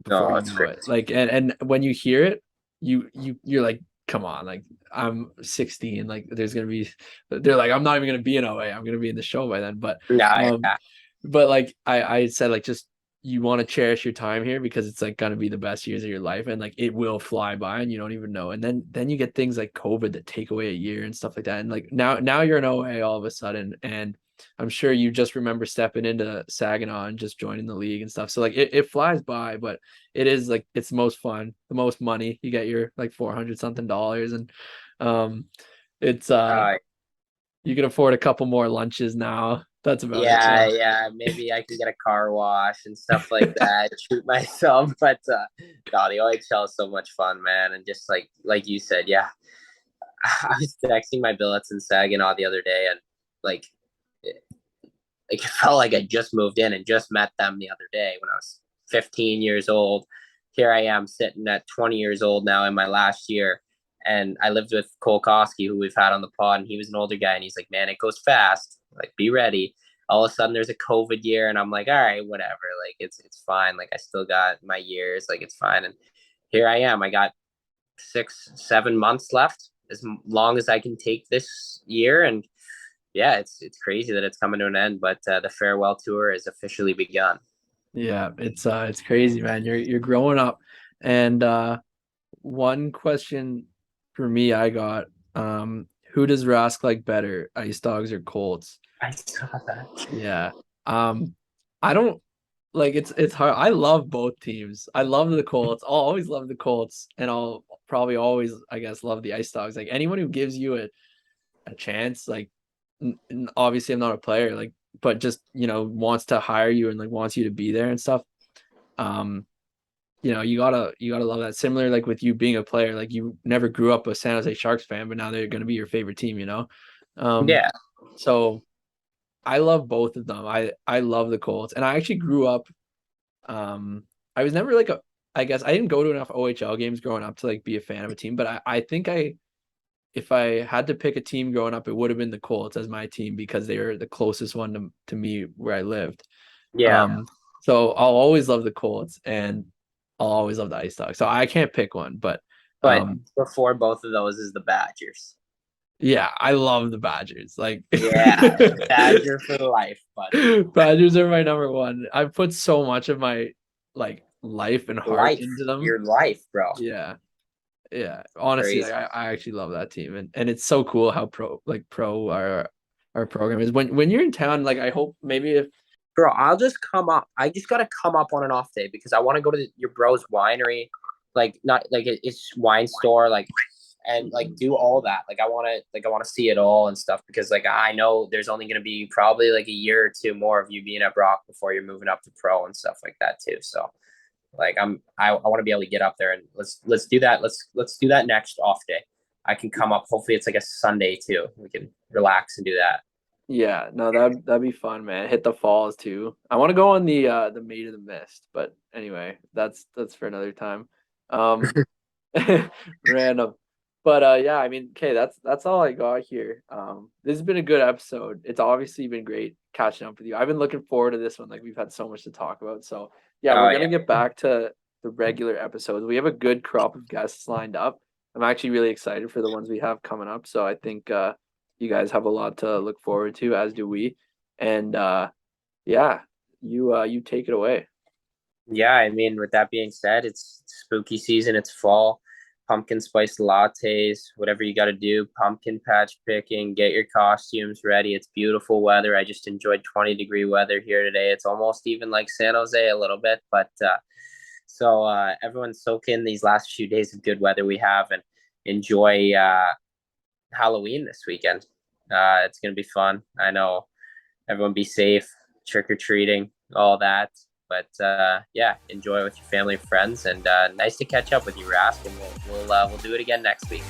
A: before
B: No,
A: you
B: it's
A: know
B: great.
A: it. Like and when you hear it, you're like, come on, like I'm 16, like there's gonna be they're like, I'm not even gonna be an OA, I'm gonna be in the show by then.
B: No,
A: Um
B: yeah,
A: but like I said, like just you want to cherish your time here because it's like gonna be the best years of your life and like it will fly by and you don't even know. And then you get things like COVID that take away a year and stuff like that. And like now you're an OA all of a sudden. And I'm sure you just remember stepping into Saginaw and just joining the league and stuff. So like it flies by, but it is like it's the most fun, the most money. You get your like 400 something dollars and um it's
B: uh,
A: you can afford a couple more lunches now. That's about it.
B: yeah,
A: Yeah.
B: yeah. Maybe I can get a car wash and stuff like that. Treat myself, but no, the OHL is so much fun, man. And just like you said, yeah. I was texting my billets in Saginaw the other day, and like it felt like I just moved in and just met them the other day when I was 15 years old. Here I am sitting at 20 years old now in my last year. And I lived with Cole Koski, who we've had on the pod, and he was an older guy. And he's like, man, it goes fast. Like, be ready. All of a sudden, there's a COVID year, and I'm like, all right, whatever. Like, it's fine. Like, I still got my years. Like, it's fine. And here I am. I got 6, 7 months left, as long as I can take this year. And yeah, it's crazy that it's coming to an end, but the farewell tour is officially begun.
A: Yeah, it's crazy, man. You're growing up. And one question for me I got, who does Rask like better, Ice Dogs or Colts?
B: I saw that.
A: Yeah. I don't like it's hard. I love both teams. I love the Colts. I'll always love the Colts and I'll probably always, I guess, love the Ice Dogs. Like anyone who gives you a chance, like obviously I'm not a player, like, but just, wants to hire you and like wants you to be there and stuff. Um, you gotta love that. Similar like with you being a player, like you never grew up a San Jose Sharks fan, but now they're gonna be your favorite team. Um,
B: Yeah,
A: so I love both of them. I love the Colts, and I actually grew up. I was never like a. I guess I didn't go to enough OHL games growing up to like be a fan of a team, but I think if I had to pick a team growing up, it would have been the Colts as my team because they were the closest one to me where I lived.
B: yeah.
A: So I'll always love the Colts and I'll always love the Ice Dogs. So I can't pick one, but
B: But
A: um,
B: before both of those is the Badgers.
A: Yeah, I love the Badgers. Like
B: Yeah, Badger for life, buddy.
A: Badgers are my number one. I put so much of my like life and heart
B: Life,
A: into them.
B: your life, bro.
A: Yeah. Yeah. Honestly, like
B: Crazy.
A: I actually love that team, and it's so cool how pro our program is. When you're in town, like I hope maybe if
B: Bro, I'll just come up. I just gotta come up on an off day because I want to go to your bro's winery, like not like it's wine store, like and like do all that. I want to see it all and stuff because like I know there's only gonna be probably like a year or two more of you being at Brock before you're moving up to pro and stuff like that too. So like I want to be able to get up there and let's do that. Let's do that next off day. I can come up. Hopefully it's like a Sunday too. We can relax and do that.
A: yeah, no, that'd be fun, man. Hit the falls too. I want to go on the Maid of the Mist, but anyway, that's for another time. Um Random. But yeah, I mean, okay, that's all I got here. This has been a good episode. It's obviously been great catching up with you. I've been looking forward to this one. Like we've had so much to talk about. So yeah,
B: Oh
A: we're gonna
B: yeah.
A: get back to the regular episodes. We have a good crop of guests lined up. I'm actually really excited for the ones we have coming up. So I think you guys have a lot to look forward to, as do we. And yeah, you take it away.
B: Yeah, I mean, with that being said, it's spooky season, it's fall, pumpkin spice lattes, whatever you got to do, pumpkin patch picking, get your costumes ready. It's beautiful weather. I just enjoyed 20-degree weather here today. It's almost even like San Jose a little bit, but everyone soak in these last few days of good weather we have and enjoy Halloween this weekend. It's going to be fun. I know everyone be safe, trick or treating, all that. But yeah, enjoy it with your family and friends. And nice to catch up with you, Rask. And we'll do it again next week.